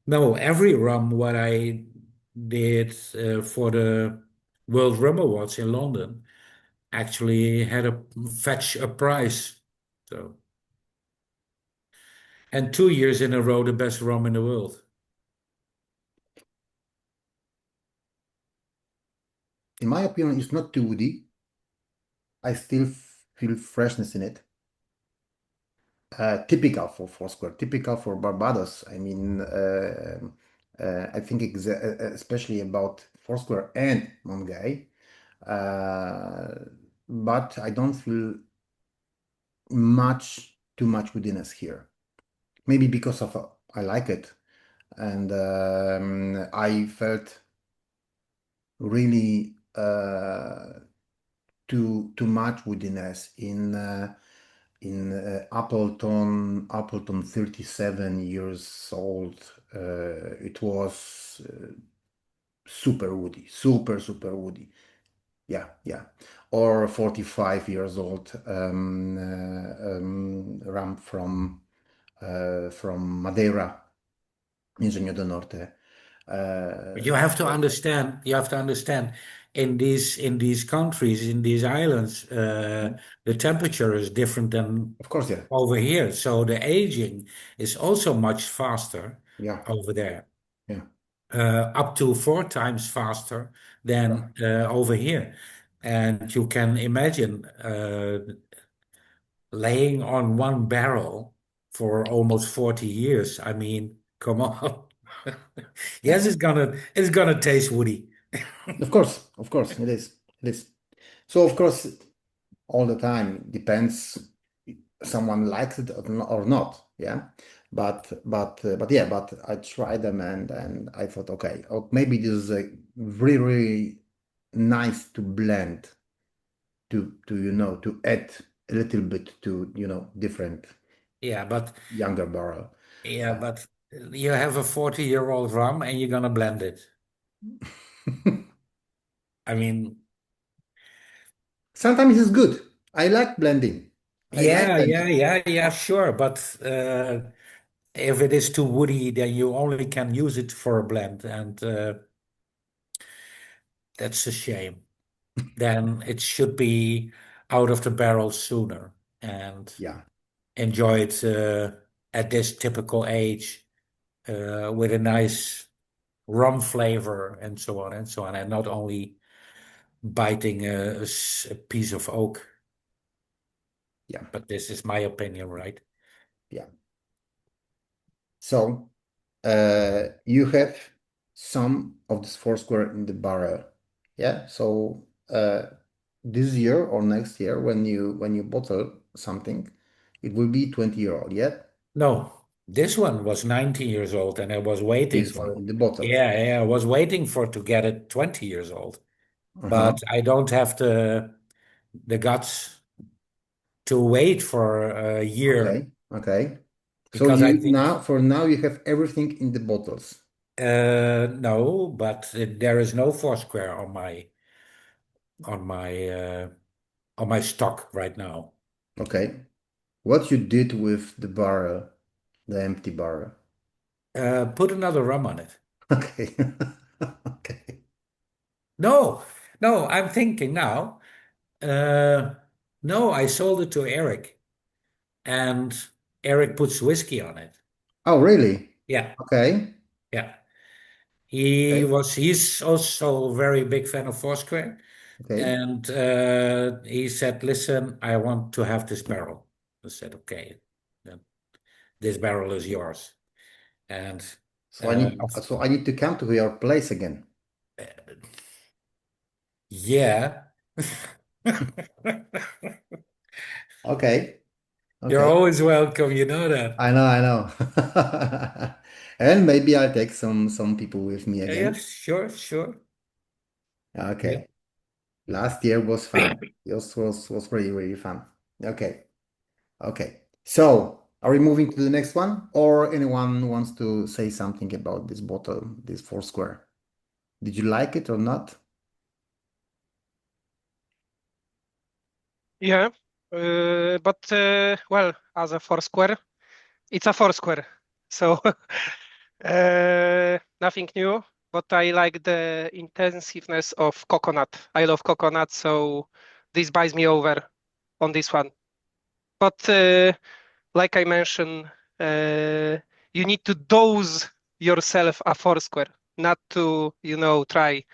no every rum what I did for the World Rum Awards in London actually had a fetch a prize. So, and 2 years in a row, the best rum in the world. In my opinion, it's not too woody. I still feel freshness in it. Typical for Foursquare, typical for Barbados. I mean, I think especially about Foursquare and Mongay, uh, but I don't feel too much woodiness here. Maybe because of I like it, and I felt really too much woodiness in Appleton 37 years old. It was super woody, super woody. Yeah, yeah. Or 45 years old ram from Madeira, Ingenio do Norte. You have to understand. You have to understand. In these countries, in these islands, the temperature is different than Of course, yeah, over here. So the aging is also much faster yeah, over there, yeah, up to 4 times faster yeah. than over here. And you can imagine laying on one barrel for almost 40 years. I mean, come on. Yeah. Yes, it's gonna taste woody. Of course, it is. So of course, all the time depends someone likes it or not. Yeah, but yeah, but I tried them and I thought, okay, oh, maybe this is a really nice to blend to to add a little bit to different Yeah, but younger barrel. yeah, but you have a 40-year-old rum and you're gonna blend it. I mean, Sometimes it's good. I like blending. I like blending. yeah, sure. But if it is too woody, then you only can use it for a blend, and that's a shame. Then it should be out of the barrel sooner and Yeah, enjoy it at this typical age with a nice rum flavor and so on and so on, and not only biting a piece of oak. yeah, But this is my opinion, right? yeah. So you have some of this Foursquare in the barrel. Yeah. So this year or next year, when you bottle something, it will be 20-year-old. Yeah. No, this one was 19 years old, and I was waiting This one for, in the bottle. yeah, I was waiting for to get it 20 years old. Uh-huh. But I don't have the guts to wait for a year Okay. Okay. So because I you think now for now you have everything in the bottles. no, but there is no Foursquare on my on my stock right now. Okay. What you did with the barrel, the empty barrel. Put another rum on it. Okay. Okay. No, no, I'm thinking now. Uh, no, I sold it to Eric, and Eric puts whiskey on it. Oh, really? Yeah, Okay. yeah. Okay. He's also a very big fan of Foursquare. Okay. And he said, listen, I want to have this barrel. I said, okay, then this barrel is yours. And So uh, I need to come to your place again. yeah, Okay. you're Okay. always welcome, you know that. I know, I know. And maybe I'll take some people with me Yeah, yeah, again. sure, sure. Yeah. Okay. Last year was fun. It was really, really fun. Okay. Okay. So, are we moving to the next one? Or anyone wants to say something about this bottle, this Foursquare? Did you like it or not? Yeah, but well, as a Foursquare, it's a Foursquare, so nothing new. But I like the intensiveness of coconut. I love coconut, so this buys me over on this one. But like I mentioned, uh, you need to dose yourself a Foursquare, not to, try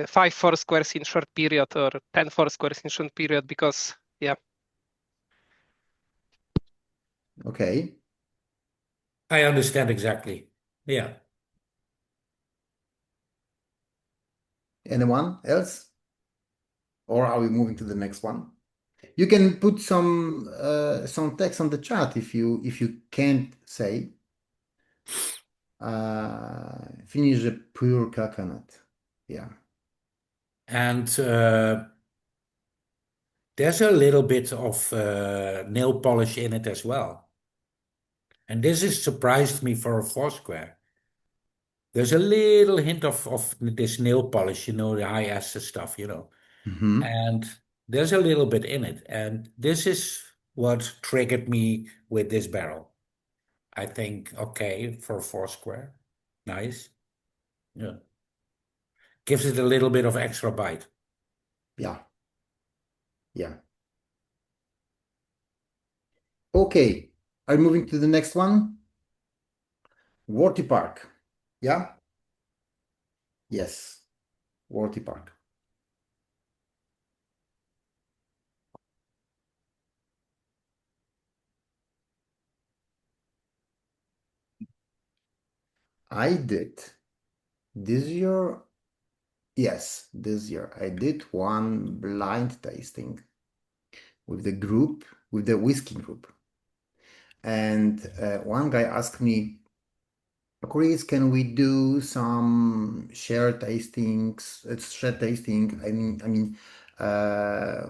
five Foursquares in short period or 10 Foursquares in short period because, yeah. Okay. I understand exactly. Yeah. Anyone else? Or are we moving to the next one? You can put some text on the chat if you can't say finish a pure coconut. Yeah. And there's a little bit of nail polish in it as well. And this has surprised me for a Foursquare. There's a little hint of this nail polish, the high acid stuff, Hmm. and there's a little bit in it. And this is what triggered me with this barrel. I think, okay, for Foursquare, nice. Yeah. Gives it a little bit of extra bite. Yeah. Yeah. Okay. Are we moving to the next one? Worthy Park. Yeah? Yes. Worthy Park. I did this year. Yes, this year I did one blind tasting with the group, with the whiskey group. And one guy asked me, Chris, can we do some shared tastings? It's shared tasting.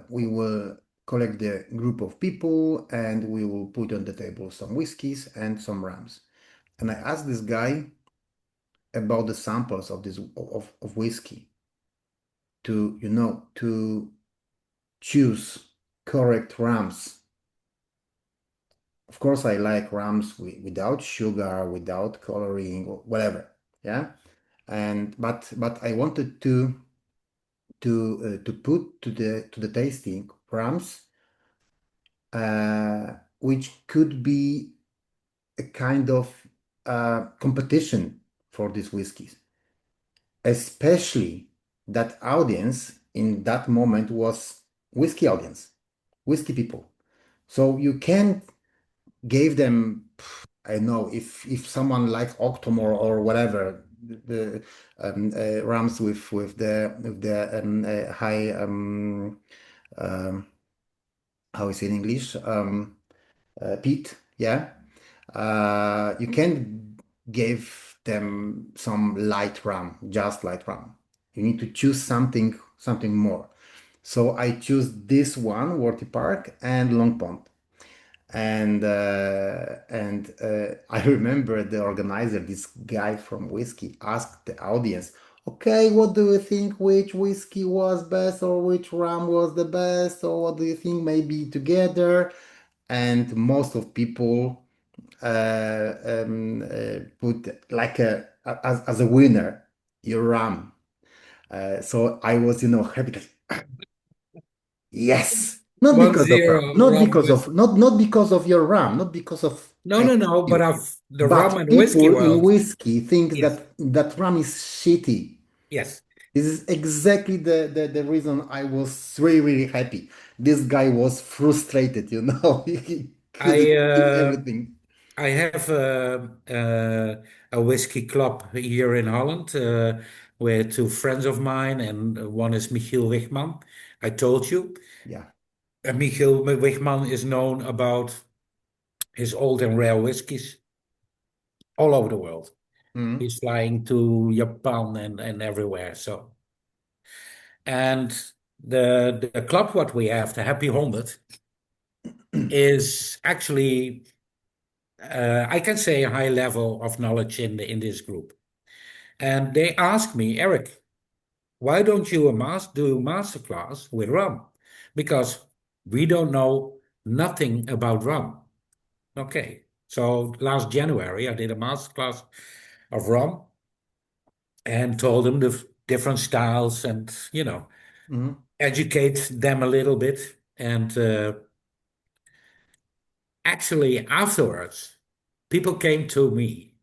We will collect the group of people and we will put on the table some whiskeys and some rums. And I asked this guy about the samples of of whiskey to choose correct rums. Of course, I like rums without sugar, without coloring, or whatever. Yeah, and but I wanted to put to the tasting rums, which could be a kind of competition for these whiskeys, especially that audience in that moment was whiskey audience, whiskey people. So you can't give them, I know if someone likes Octomore or whatever, the rams with the high um, how is it in English, peat, yeah. You can give them some light ram, just light ram. You need to choose something more. So I choose this one, Worthy Park and Long Pond. And I remember the organizer, this guy from whiskey, asked the audience, "Okay, what do you think? Which whiskey was best, or which rum was the best, or what do you think maybe together?" And most of people put like as a winner your rum. So I was, happy. Yes, Not One because of rum, zero rum with not because of your rum, not because of no, but you. of the rum But and whiskey people in world. whiskey think Yes, that rum is shitty. yes. This is exactly the reason I was really, really happy. This guy was frustrated, you know. He couldn't I keep uh, everything. I have a whiskey club here in Holland with two friends of mine, and one is Michiel Wichman. I told you. Yeah. Michiel Wichman is known about his old and rare whiskies all over the world. Mhm. He's flying to Japan and everywhere. So, and the club what we have, the Happy 100, is actually I can say a high level of knowledge in this group. And they asked me, Eric, why don't you do a masterclass with rum? Because we don't know nothing about rum. Okay. So last January, I did a masterclass of rum and told them the different styles and, Mhm. educate them a little bit. And actually, afterwards, people came to me,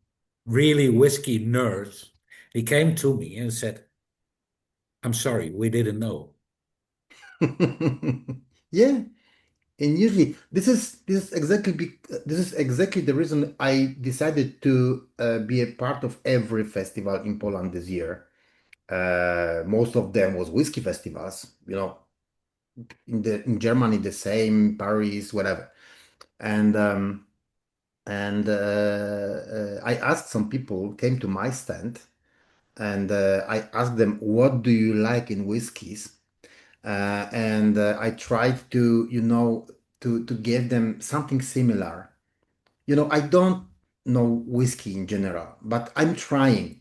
really whiskey nerds. They came to me and said, I'm sorry, we didn't know. Yeah. And usually, this is exactly the reason I decided to be a part of every festival in Poland this year. Most of them was whiskey festivals, in Germany the same, Paris, whatever. And I asked some people came to my stand, and I asked them, "What do you like in whiskeys?" And I tried to, to give them something similar. I don't know whiskey in general, but I'm trying.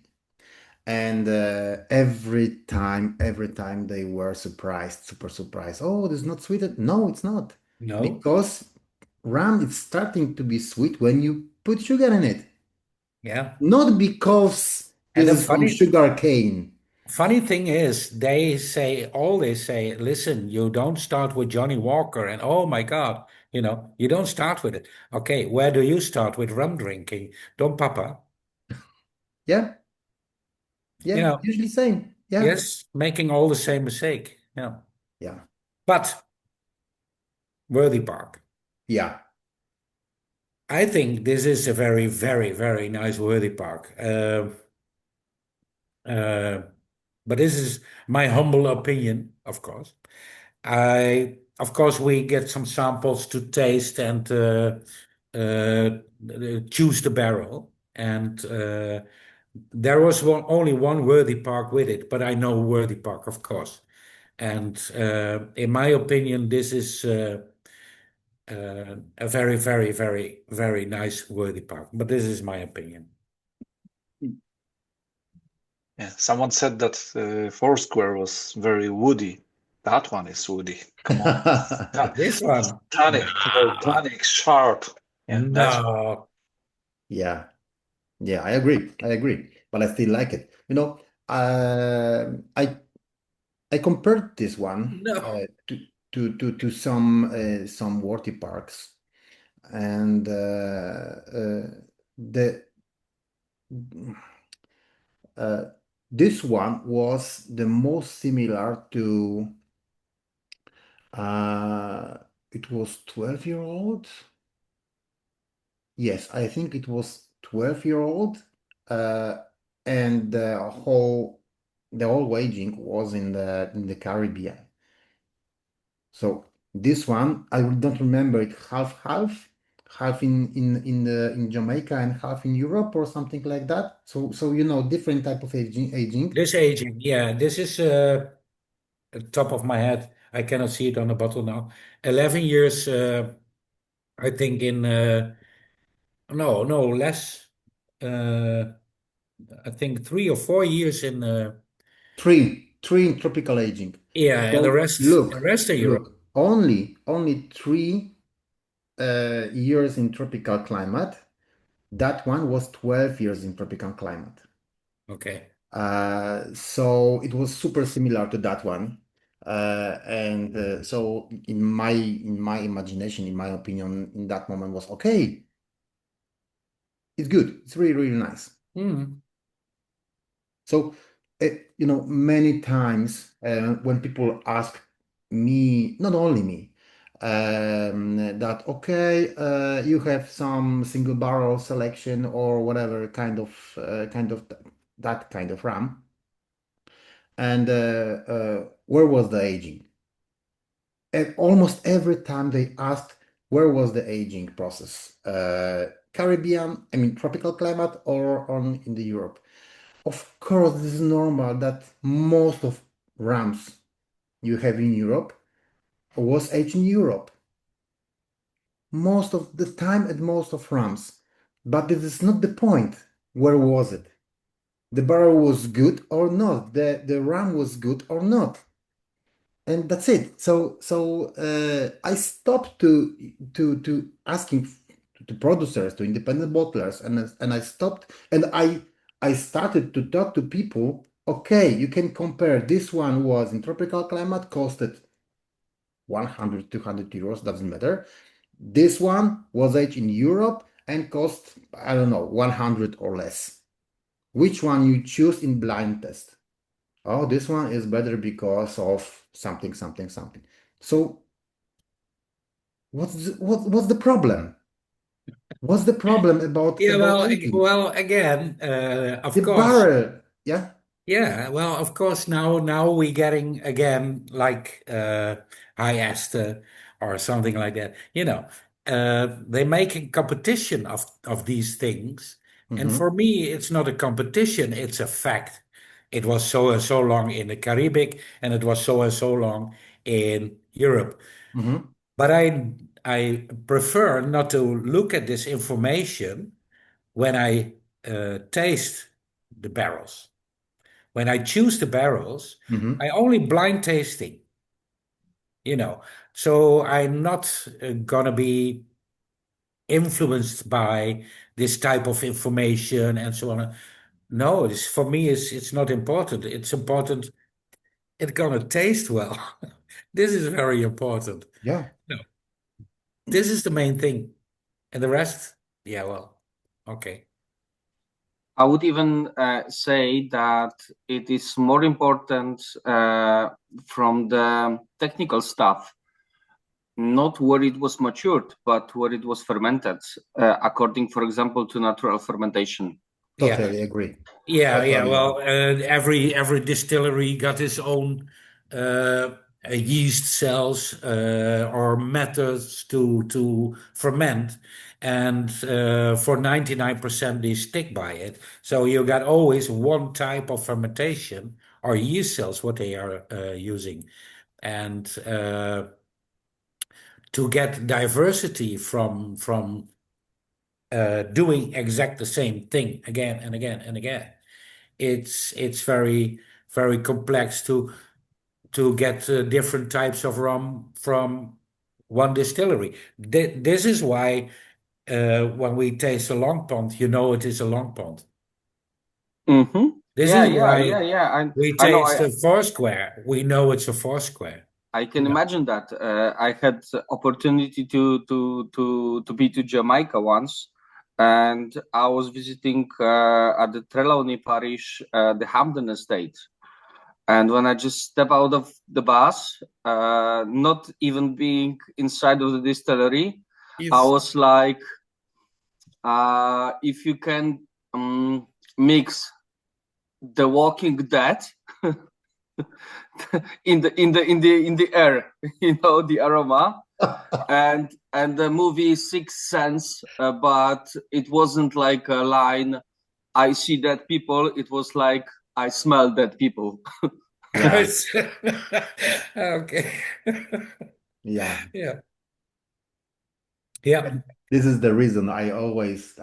And every time they were surprised, super surprised. Oh, this is not sweetened. No, it's not. No? Because rum is starting to be sweet when you put sugar in it. Yeah. Not because And this the is from sugar cane. funny thing is, they say, listen, you don't start with Johnny Walker, and oh my God, you don't start with it. Okay, where do you start with rum drinking? Don't Papa? Yeah, You yeah, know, usually same. Yeah, yes, making all the same mistake. Yeah. yeah, But Worthy Park. yeah. I think this is a very, very, very nice Worthy Park. Uh, but this is my humble opinion, of course. Of course, we get some samples to taste and choose the barrel. And there was only one Worthy Park with it, but I know Worthy Park, of course. And in my opinion, this is a very, very, very, very nice Worthy Park. But this is my opinion. Yeah, someone said that Foursquare was very woody. That one is woody. Come on. This one, nah, Volcanic, sharp. Yeah, that's no, Yeah, yeah, I agree. I agree. But I still like it. Uh, I I compared this one no. to some water parks, and the uh, this one was the most similar to uh, it was 12-year-old. Yes, I think it was 12-year-old, uh, and the whole waging was in the Caribbean. So this one, I don't remember it half in Jamaica and half in Europe or something like that. So different type of aging. This aging, yeah, this is top of my head. I cannot see it on the bottle now. 11 years, I think in no, no, less. Uh, I think 3 or 4 years in Three in tropical aging. yeah, and the So rest, the look, rest of Europe. look, only 3 years in tropical climate. That one was 12 years in tropical climate. Okay. So it was super similar to that one. So in my imagination, in my opinion, in that moment was okay. It's good. It's really, really nice. So, many times when people ask me, not only me, that okay, you have some single barrel selection or whatever that kind of RAM, and where was the aging? And almost every time they asked where was the aging process, Caribbean, I mean tropical climate, or on in the Europe. Of course, this is normal that most of rams you have in Europe was aged in Europe. Most of the time and most of rams. But this is not the point. Where was it? The barrel was good or not? The ram was good or not? And that's it. So I stopped to asking to producers, to independent bottlers, and I stopped and I started to talk to people. Okay, you can compare. This one was in tropical climate, costed 100, 200 euros, doesn't matter. This one was aged in Europe and cost, I don't know, 100 or less. Which one you choose in blind test? Oh, this one is better because of something, something, something. So what's the problem? What's the problem about Yeah, aging? well, again, The of course. barrel, yeah. Yeah, well, of course, now we're getting again like high ester or something like that. They make a competition of these things, and Mm-hmm, for me, it's not a competition; it's a fact. It was so and so long in the Caribbean, and it was so and so long in Europe. mm-hmm, But I prefer not to look at this information when I taste the barrels. When I choose the barrels, mm-hmm. I only blind tasting, you know. So I'm not gonna be influenced by this type of information and so on. No, for me, it's not important. It's important it's gonna taste well. This is very important. Yeah, No, this is the main thing. And the rest, yeah, well, okay. I would even say that it is more important from the technical stuff, not where it was matured, but where it was fermented, according, for example, to natural fermentation. Yeah. totally agree. Yeah. Totally agree. Well, every distillery got its own yeast cells or methods to ferment, and for 99% they stick by it. So you got always one type of fermentation or yeast cells what they are using, and to get diversity from doing exact the same thing again and again and again. It's very complex to get different types of rum from one distillery. This is why when we taste a long pond, you know it is a long pond. Mm-hmm. This Yeah, is yeah, why yeah, yeah. And we I know taste a Foursquare. We know it's a Foursquare. I can Yeah. imagine that. I had opportunity to be to Jamaica once, and I was visiting at the Trelawney Parish, the Hampden Estate. And when I just step out of the bus, not even being inside of the distillery, I Yes. was like, if you can mix The Walking Dead in the air, the aroma, and the movie Sixth Sense, but it wasn't like a line, I see dead people. It was like, I smell dead people. Yeah, Okay. yeah. Yeah. Yeah. And this is the reason I always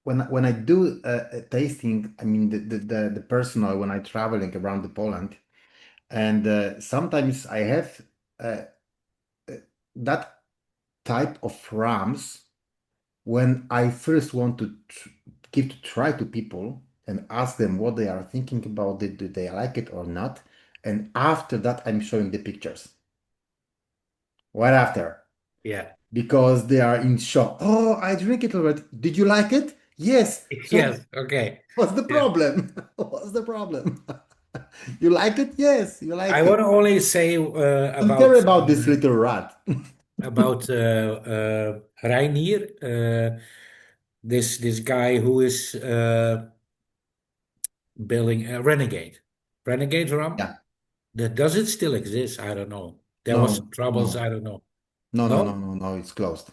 when I do a tasting, I mean the personal when I traveling around the Poland, and sometimes I have uh, that type of rams when I first want to give to try to people and ask them what they are thinking about it, do they like it or not, And after that, I'm showing the pictures. Right after. Yeah. Because they are in shock. Oh, I drink it already. Did you like it? Yes. So Yes. Okay. what's the Yeah. problem? What's the problem? You like it? Yes, you I like want it. to only say Don't care about this little rat. about Reinier, this guy who is building a Renegade rum. Yeah. Does it still exist? I don't know. There was some No, troubles. I no, don't know. no, no, no, No? no, no. It's closed.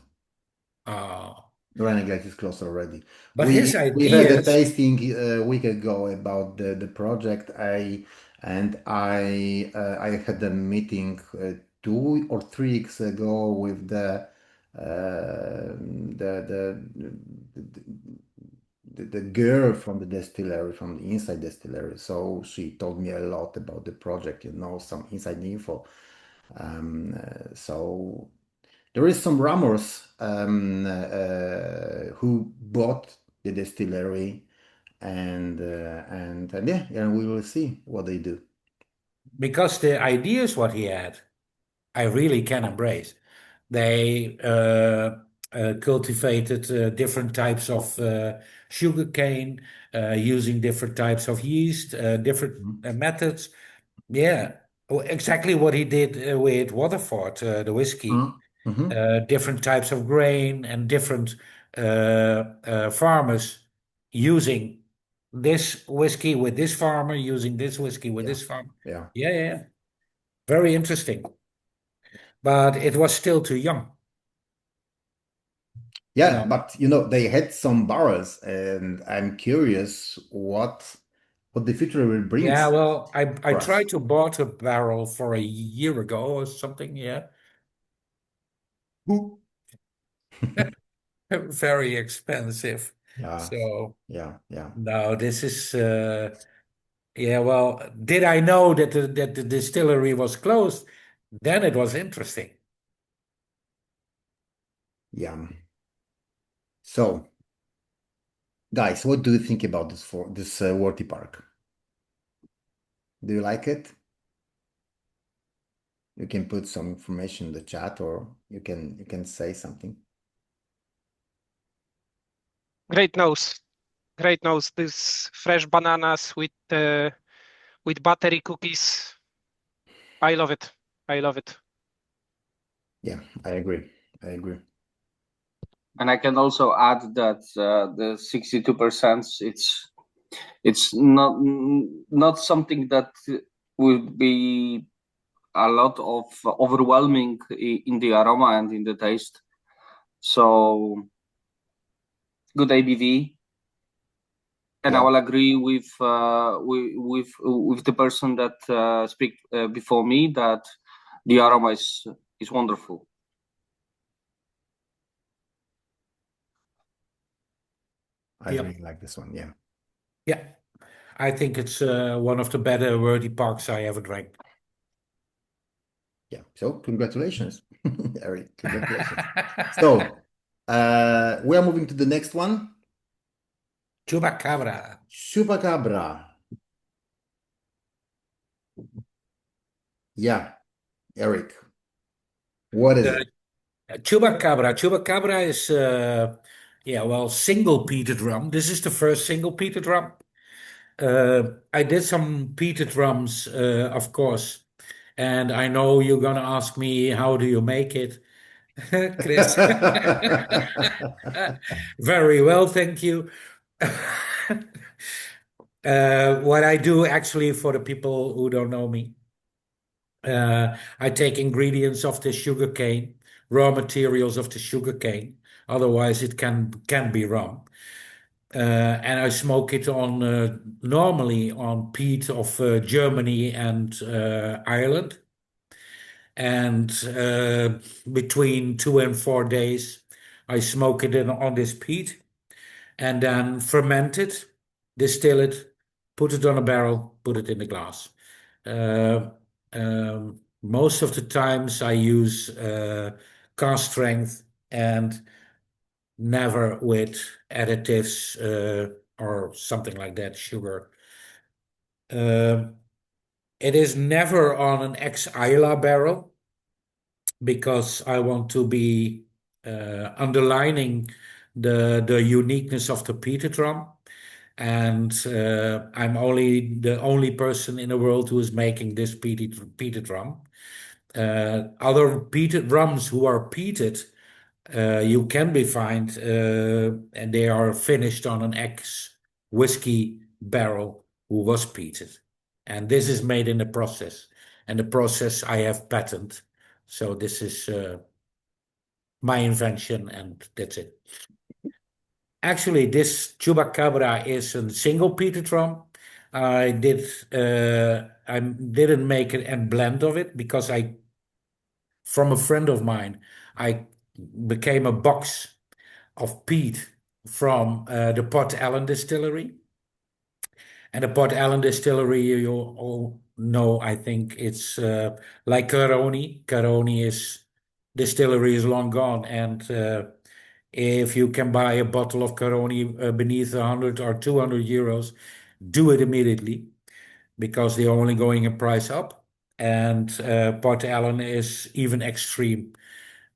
Uh, The Renegade is closed already. but his We had a ideas, tasting a week ago about the project. I had a meeting 2 or 3 weeks ago with the girl from the distillery, from the inside distillery. So she told me a lot about the project, some inside info. So there is some rumors who bought the distillery, and yeah, we will see what they do. because the ideas what he had, I really can embrace. They cultivated different types of sugarcane, using different types of yeast, different Mhm. methods. Yeah, exactly what he did with Waterford, the whiskey. Mhm. Mhm. Different types of grain and different farmers using this whiskey with this farmer, using this whiskey with Yeah, this farmer. yeah, Yeah, yeah, yeah. Very interesting. But it was still too young. yeah. No. But they had some barrels, and I'm curious what the future will bring Yeah, well, I for us. tried to bought a barrel for a year ago or something. Yeah. Who- Very expensive. Yeah, So yeah, yeah, no, this is yeah, well, did I know that the distillery was closed? Then it was interesting. yeah. So, guys, what do you think about this Worthy Park? Do you like it? You can put some information in the chat, or you can say something. Great nose. Great nose. This fresh bananas with buttery cookies. I love it. I love it. Yeah, I agree. I agree. And I can also add that the 62%, it's not something that would be a lot of overwhelming in the aroma and in the taste. So good ABV. And I Yeah, will agree with the person that speak before me that the aroma is wonderful. I Yeah. really like this one. Yeah, Yeah. I think it's one of the better worthy parks I ever drank. yeah. So congratulations, Eric. Congratulations. So we are moving to the next one. Chupacabra. Chupacabra. Yeah, Eric. What is Uh, it? Chupacabra is yeah, well, single peated rum. This is the first single peated rum. I did some peated rums, of course, and I know you're gonna ask me how do you make it, Chris. Very well, thank you. What I do actually for the people who don't know me, I take ingredients of the sugar cane, raw materials of the sugar cane. Otherwise, it can be rum. And I smoke it on normally on peat of Germany and Ireland, and between 2 and 4 days, I smoke it on this peat, and then ferment it, distill it, put it on a barrel, put it in the glass. Uh, Most of the times I use cask strength and never with additives or something like that, sugar. Uh, It is never on an ex-Isla barrel because I want to be underlining the uniqueness of the peated rum. And I'm only the only person in the world who is making this peated rum. Other peated rums who are peated, you can be find, and they are finished on an ex whiskey barrel who was peated. And this is made in the process. And the process I have patent. So this is my invention, and that's it. Actually, this Chupacabra is a single peated rum. I didn't make it and blend of it because from a friend of mine, I became a box of peat from the Port Ellen distillery. And the Port Ellen distillery, you all know, I think it's like Caroni. Caroni is distillery is long gone, and if you can buy a bottle of Caroni beneath 100 or 200 euros, do it immediately because they're only going a price up. And Port Ellen is even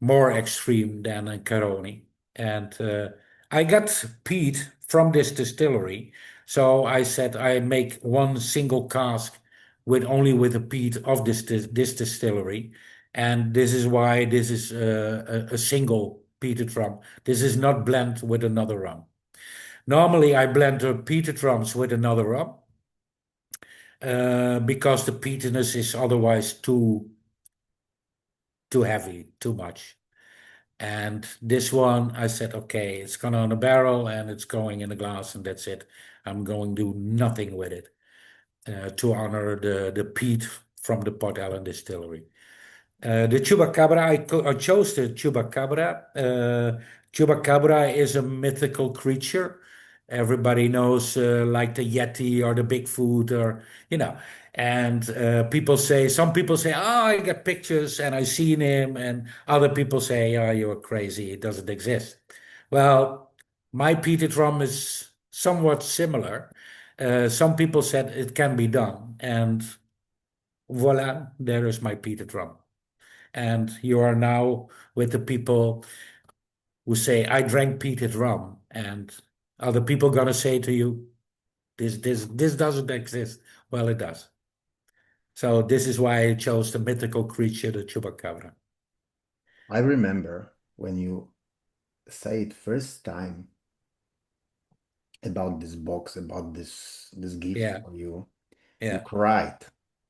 more extreme than a Caroni. And I got peat from this distillery. So I said I make one single cask with only with the peat of this distillery. And this is why this is a single peated rum. This is not blend with another rum. Normally I blend the peated rums with another rum because the peatiness is otherwise too heavy, too much. And this one, I said, okay, it's gone on a barrel and it's going in a glass, and that's it. I'm going to do nothing with it to honor the peat from the Port Ellen distillery. The Chupacabra, I chose the Chupacabra. Chupacabra is a mythical creature. Everybody knows, like the Yeti or the Bigfoot, or you know. And some people say, "Oh, I got pictures and I seen him," and other people say, "Oh, you're crazy. It doesn't exist." Well, my peated rum is somewhat similar. Some people said it can be done, and voila, there is my peated rum. And you are now with the people who say, I drank peated rum, and other people gonna say to you, this doesn't exist. Well, it does. So this is why I chose the mythical creature, the chupacabra. I remember when you say it first time about this box, about this gift Yeah, for you, you yeah. cried.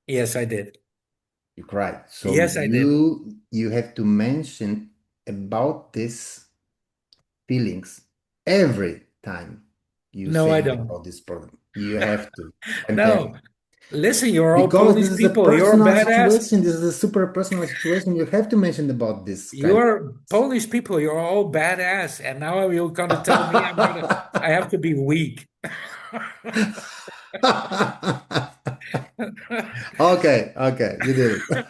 Yes, I did. You cried. So Yes, I did. you have to mention about these feelings every time you No, I say don't. about this problem. You have to. I'm telling No. you. Listen, you're all Because this Polish is a people. You're personal badass. situation. This is a super personal situation. You have to mention about this kind You're Polish people. You're all badass. And now you're gonna tell me I have to be weak. of. Okay, okay, you did it.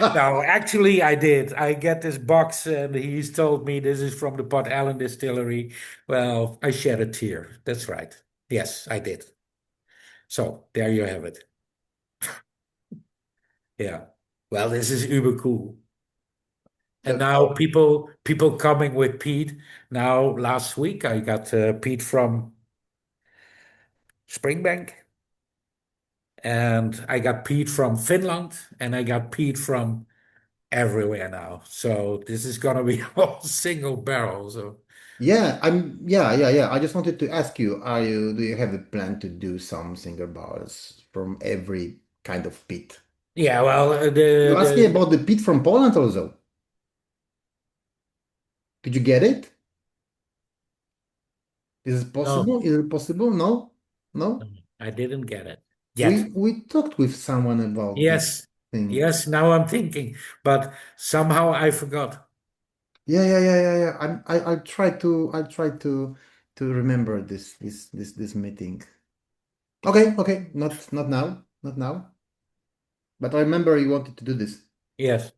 No, actually, I did. I get this box, and he's told me this is from the Port Ellen distillery. Well, I shed a tear. That's right. Yes, I did. So there you have it. Yeah. Well, this is uber cool. And now So, people coming with Pete. Now, last week I got Pete from Springbank, and I got Pete from Finland, and I got Pete from everywhere now. So this is gonna be all single barrel. So yeah. I just wanted to ask you, do you have a plan to do some singer bars from every kind of pit? yeah, well, You asked me about the pit from Poland also. Did you get it? Is it no, possible? Is it possible? No? no, No? I didn't get it yet. We talked with someone about this Yes, thing. yes. Now I'm thinking, but somehow I forgot. Yeah. I'll try to remember this meeting. Okay. Not now. Not now. But I remember you wanted to do this. Yes.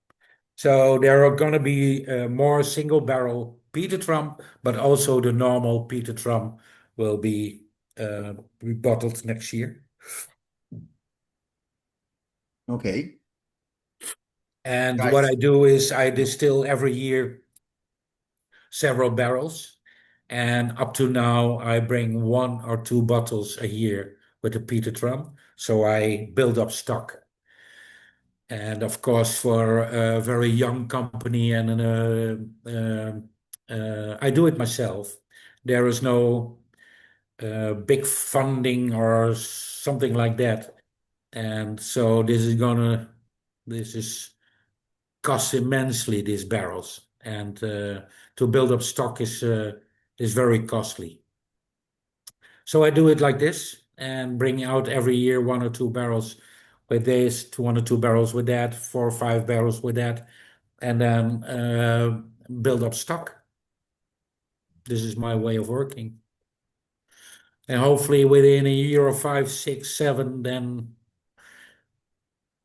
So there are going to be more single barrel peated rum, but also the normal peated rum will be bottled next year. Okay. And what Guys, I do is I distill every year several barrels. And up to now, I bring 1 or 2 bottles a year with the peated rum. So I build up stock. And of course, for a very young company I do it myself. There is no big funding or something like that. And so this is costs immensely, these barrels. And to build up stock is very costly. So I do it like this and bring out every year 1 or 2 barrels with this, 1 or 2 barrels with that, 4 or 5 barrels with that, and then build up stock. This is my way of working. And hopefully within a year or 5, 6, 7, then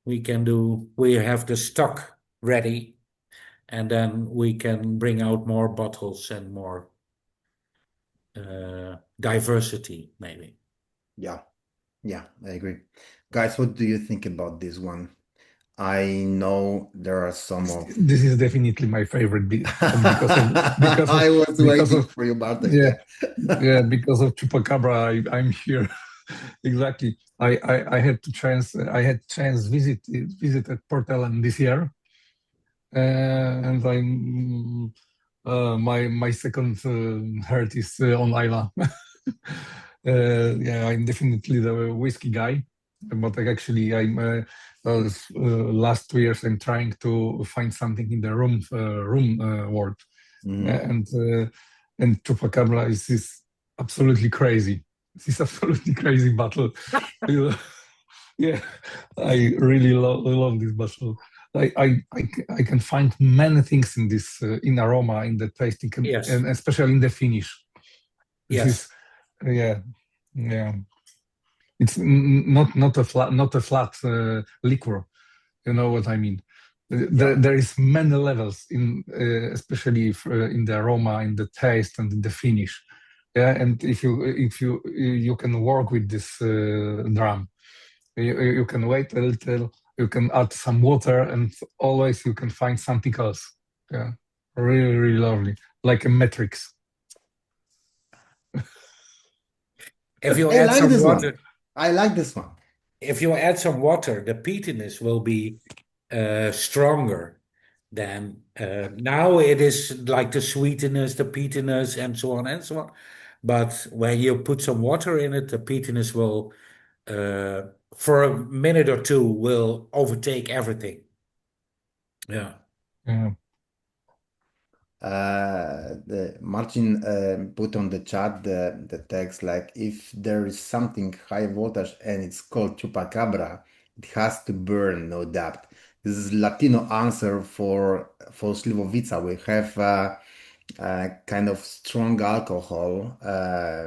we have the stock ready, and then we can bring out more bottles and more diversity, maybe. yeah, yeah, I agree. Guys, what do you think about this one? I know there are some of This is definitely my favorite I was because waiting of for you, Bartek. yeah, Yeah. yeah, because of Chupacabra. I'm here. Exactly. I had chance visited Port Ellen this year, and I'm my second heart is on Isla. Yeah, I'm definitely the whiskey guy, but like actually last 2 years I'm trying to find something in the room world, Mhm. and Chupacabra is absolutely crazy. This is absolutely crazy battle. You know, yeah, I really love this battle. I can find many things in this in aroma, in the tasting, Yes, and especially in the finish. This yes, is yeah, yeah. It's not a flat liquor. You know what I mean? Yeah. There is many levels in, especially in the aroma, in the taste, and in the finish. Yeah, and if you can work with this drum, you can wait a little. You can add some water, and always you can find something else. Yeah, really, really lovely, like a matrix. if you I add like some this one. water, I like this one. the peatiness will be stronger than now. It is like the sweetness, the peatiness, and so on and so on. But when you put some water in it, the peatiness will, uh, for a minute or two, will overtake everything. Yeah. Yeah. The Martin put on the chat the text like if there is something high voltage and it's called chupacabra, it has to burn, no doubt. This is Latino answer for Slivovica. We have kind of strong alcohol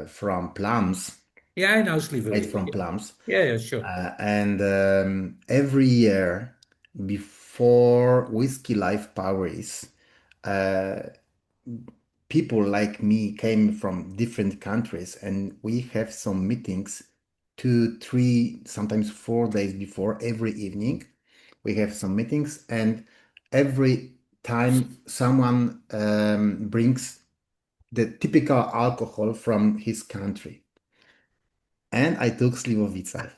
from plums, Yeah, I know made Slivovica. from Yeah, plums. yeah, yeah, sure. And every year before Whiskey Life Paris, uh, people like me came from different countries and we have some meetings 2, 3, sometimes 4 days before every evening. We have some meetings and every time someone brings the typical alcohol from his country. And I took Slivovica.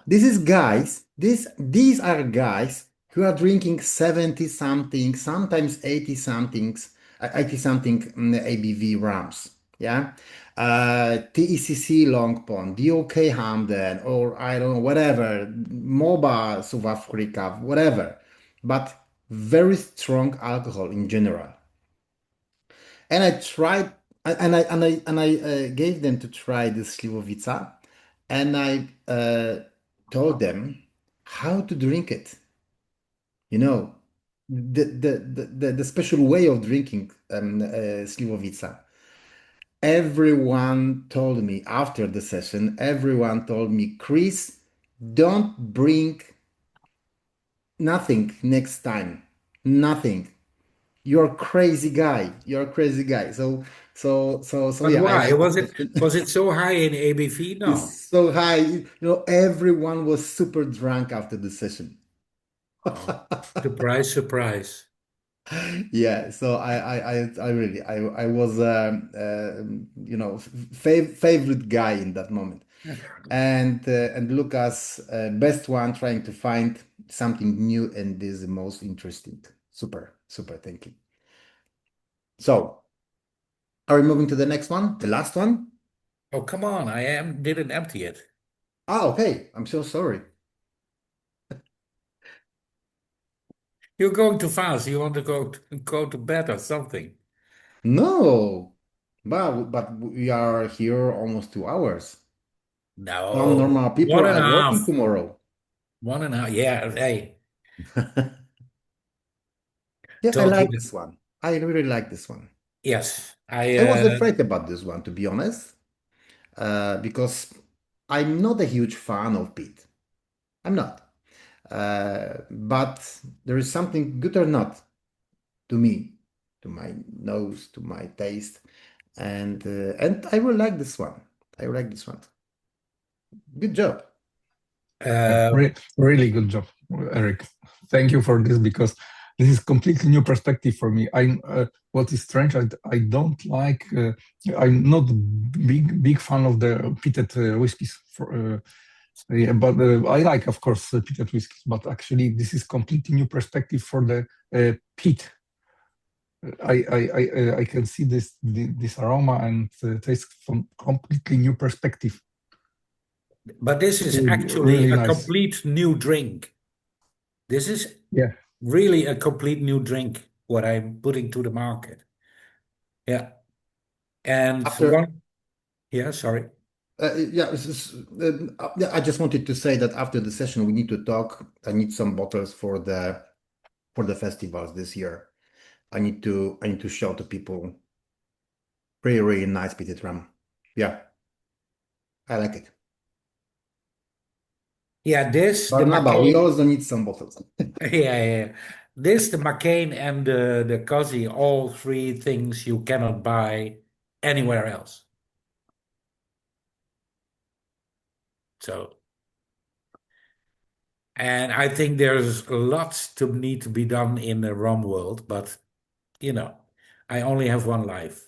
This is guys, these are guys who are drinking 70 something, sometimes 80 somethings, 80 something ABV rums. Yeah. TECC Long Pond, DOK Hamden, or I don't know, whatever, MOBA South Africa, whatever. But very strong alcohol in general. And I tried, and I gave them to try this Slivovica, and I told them how to drink it. You know, the special way of drinking Slivovica. Everyone told me after the session, everyone told me, Chris, don't bring nothing next time. Nothing. You're a crazy guy. You're a crazy guy. So But yeah, I why? like the Was it session. was it so high in ABV? No. It's so high. Everyone was super drunk after the session. Oh, surprise, surprise. Yeah, so I really I was favorite guy in that moment, and Lucas, best one trying to find something new, and this is the most interesting. Super, super, thank you. So, are we moving to the next one, the last one? Oh, come on. Didn't empty it. Ah, okay. I'm so sorry. You're going too fast. You want to go to bed or something. No, but we are here almost 2 hours. Some No. normal people One and a are working half. tomorrow. One and a half. Yeah, hey. Yeah, I Told you like that. this one. I really like this one. Yes. I was afraid about this one, to be honest, because I'm not a huge fan of Pete. I'm not. But there is something good or not to me, to my nose, to my taste, and I will like this one. I will like this one. Good job. Uh, Really good job, Eric. Thank you for this because this is completely new perspective for me. What is strange, I don't like. I'm not big fan of the peated whiskies. Yeah, but I like, of course, peated whiskies. But actually, this is completely new perspective for the peat. I can see this aroma and taste from completely new perspective. but this is actually Really a nice. complete new drink. This is Yeah. really a complete new drink, what I'm putting to the market. Yeah. And After yeah, sorry. Yeah, yeah, I just wanted to say that after the session, we need to talk. I need some bottles for the festivals this year. I need to show to people really, really nice peated rum. Yeah, I like it. Yeah, the Barnaba, we McCain. also need some bottles. Yeah. This, the McCain, and the Cozy, all three things you cannot buy anywhere else. So, and I think there's lots to need to be done in the rum world, but you know, I only have one life,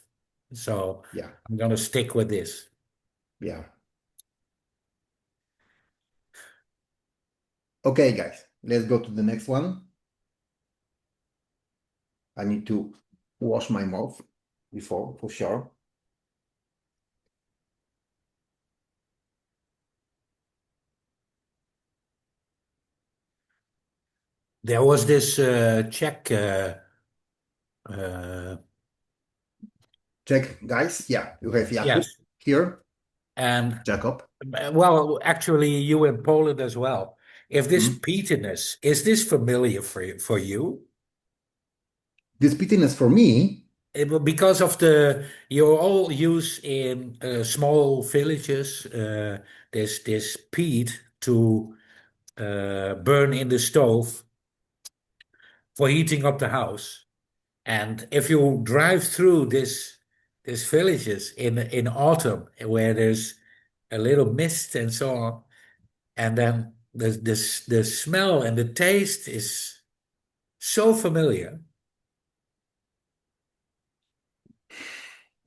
so Yeah, I'm gonna stick with this. yeah. Okay, guys, let's go to the next one. I need to wash my mouth before, for sure. There was this Czech. Uh, Check, guys. Yeah, you have Jakub yes, here. and Jacob. well, actually, you in Poland as well. If this Hmm? peatiness is this familiar for you? This bitterness for me. Because of the you all use in small villages this peat to burn in the stove for heating up the house. And if you drive through these villages in autumn where there's a little mist and so on, and then the smell and the taste is so familiar.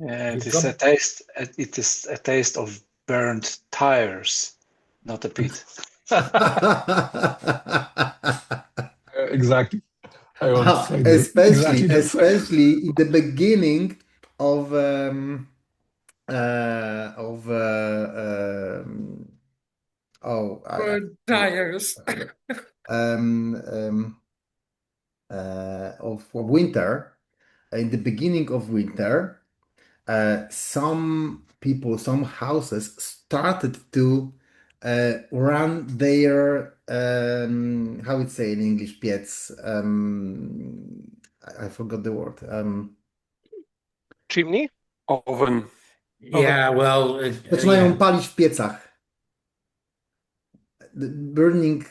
It You is a come taste. It is a taste of burnt tires, not a pit. Exactly. I want to say especially exactly the same. especially in the beginning of oh I burn tires. um, of winter. In the beginning of winter, some people, some houses started to run their how it say in English, piec. I forgot the word. Chimney? Oven. Yeah, well, Zaczynają yeah, palić w piecach. The burning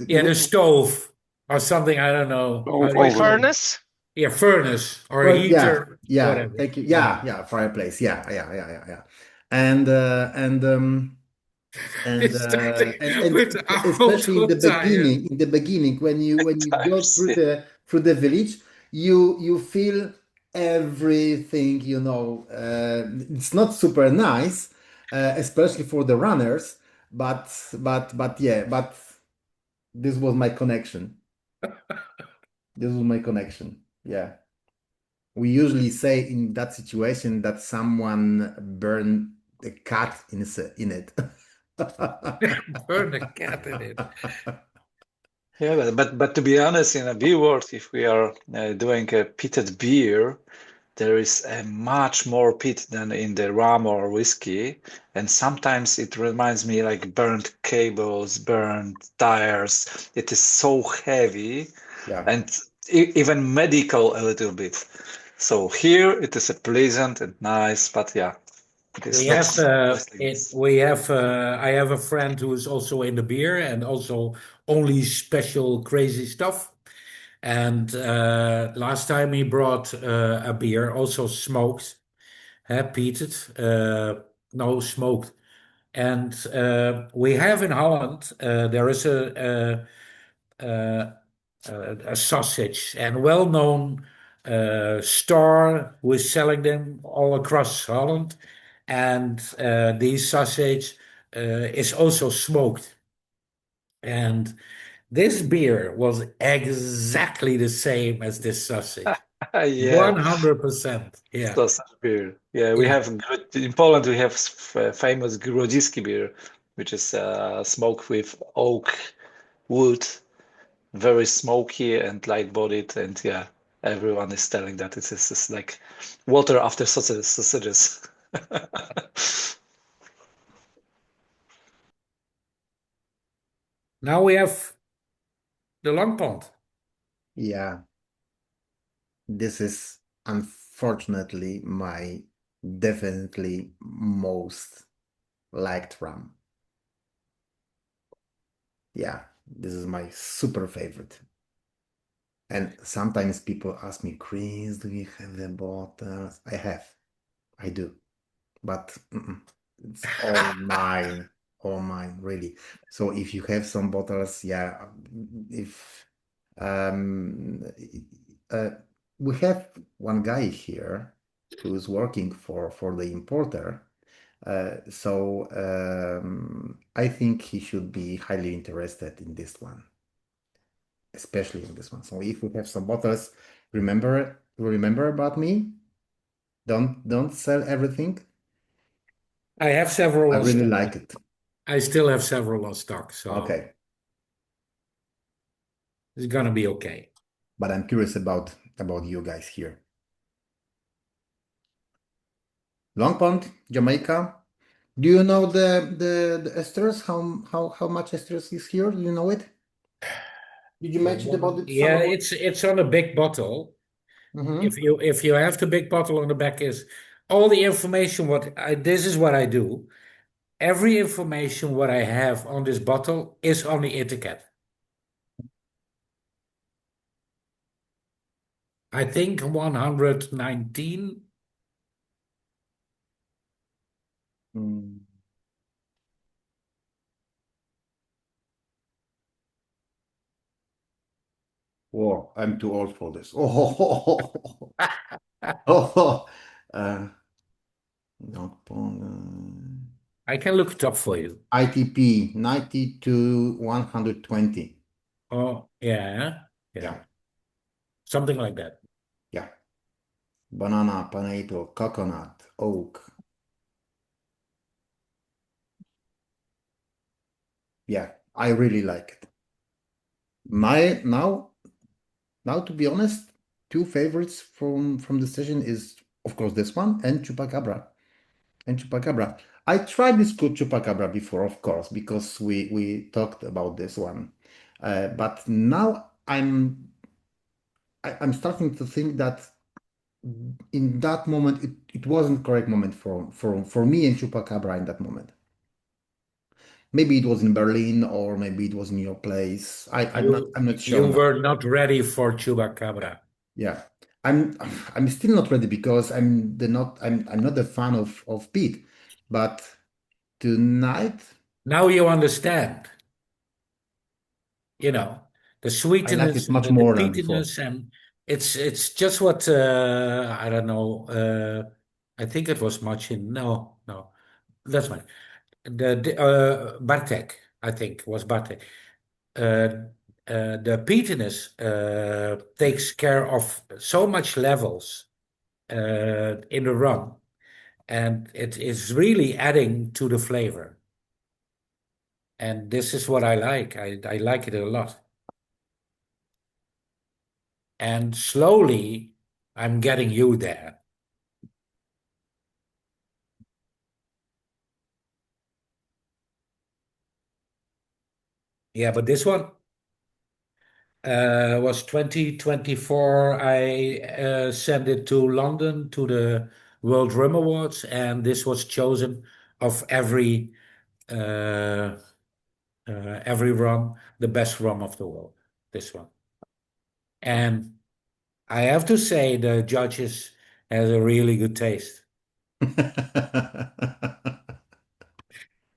yeah, the stove or something. I don't know. How do you Oil Oven. say it? furnace? Yeah, furnace or Well, yeah, heater, yeah. whatever. Thank you. Yeah. Yeah, yeah. Fireplace. Yeah, yeah, yeah, yeah, yeah. And It's starting and with the especially auto tire. in the beginning when you go Tires. through the village, you feel everything, you know. It's not super nice, especially for the runners, but yeah, but this was my connection. This was my connection. Yeah. We usually say in that situation that someone burned the cat in it. Burn the cat in it. Yeah, but to be honest, in a beer world, if we are doing a pitted beer, there is a much more pit than in the rum or whiskey, and sometimes it reminds me like burnt cables, burnt tires. It is so heavy, Yeah. and even medical a little bit. So here it is a pleasant and nice, but yeah, it is We not have it. Westliness. We have. I have a friend who is also in the beer and also only special crazy stuff. And last time he brought a beer, also smoked, peated, no smoked. And we have in Holland there is a sausage and well-known store who is selling them all across Holland, and these sausage is also smoked. And this beer was exactly the same as this sausage. Yeah, 100%. Yeah. sausage beer. Yeah, we Yeah. have in Poland we have famous grodziski beer, which is smoked with oak wood, very smoky and light-bodied, and yeah, everyone is telling that it is like water after sausages. Now we have the long pond. Yeah. This is unfortunately my definitely most liked RAM. Yeah, this is my super favorite. And sometimes people ask me, Chris, do you have the bottles? I have. I do. But it's all mine, really. So if you have some bottles, yeah, if um, uh, we have one guy here who is working for the importer, so I think he should be highly interested in this one, especially in this one. So if we have some bottles, remember about me. Don't sell everything. I have several I on really stock. like it. I still have several on stock, so Okay, it's gonna be okay. but I'm curious about you guys here. Long Pond, Jamaica. Do you know the esters? How much esters is here? Do you know it? Did you mention about it Yeah, somewhere? it's on a big bottle. Mm-hmm. If you have the big bottle on the back is all the information this is what I do. Every information what I have on this bottle is on the etiquette. I think 119. Mm. Oh, I'm too old for this. Oh, oh, Long Pond, I can look it up for you. ITP 90 to 120. Oh, yeah. Yeah, Yeah. Something like that. yeah. Banana, pineapple, coconut, oak. Yeah, I really like it. My now to be honest, two favorites from the session is of course this one and Chupacabra. And Chupacabra. I tried this good Chupacabra before, of course, because we talked about this one. But now I'm starting to think that in that moment it wasn't correct moment for me and Chupacabra in that moment. Maybe it was in Berlin or maybe it was in your place. I'm not sure You now. were not ready for Chubacabra. Yeah. I'm I'm still not ready because I'm not a fan of peat, but tonight Now you understand, you know, the I like sweetness it and much the more than before. peatiness, and it's just what I don't know. I think it was much in no, that's fine. The Bartek, I think was Bartek. Uh, the peatiness takes care of so much levels in the rum, and it is really adding to the flavor. And this is what I like. I like it a lot. And slowly, I'm getting you there. Yeah, but this one was 2024. I sent it to London to the World Rum Awards, and this was chosen of uh, every rum, the best rum of the world. This one, and I have to say the judges has a really good taste.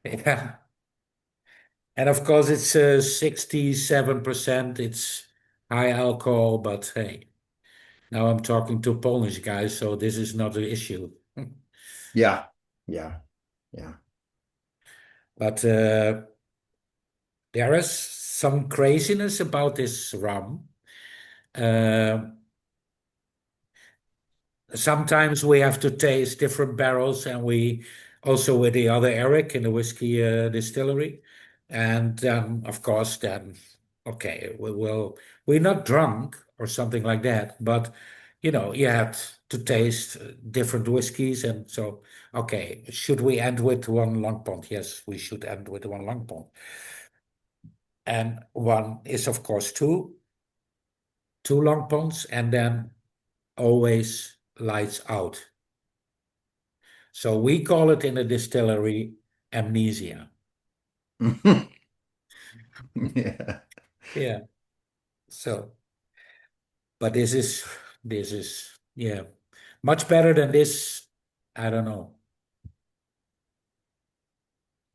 Yeah. And of course, it's 67%. It's high alcohol, but hey, now I'm talking to Polish guys, so this is not an issue. Yeah, yeah, yeah. But there is some craziness about this rum. Uh, Sometimes we have to taste different barrels, and we also with the other Eric in the whiskey distillery. And of course, then okay, we're not drunk or something like that, but you have to taste different whiskeys, and so okay, should we end with one long pond? Yes, we should end with one long pond, and one is of course two long ponds, and then always lights out. So we call it in the distillery amnesia. Yeah. Yeah. So, but this is yeah, much better than this. I don't know.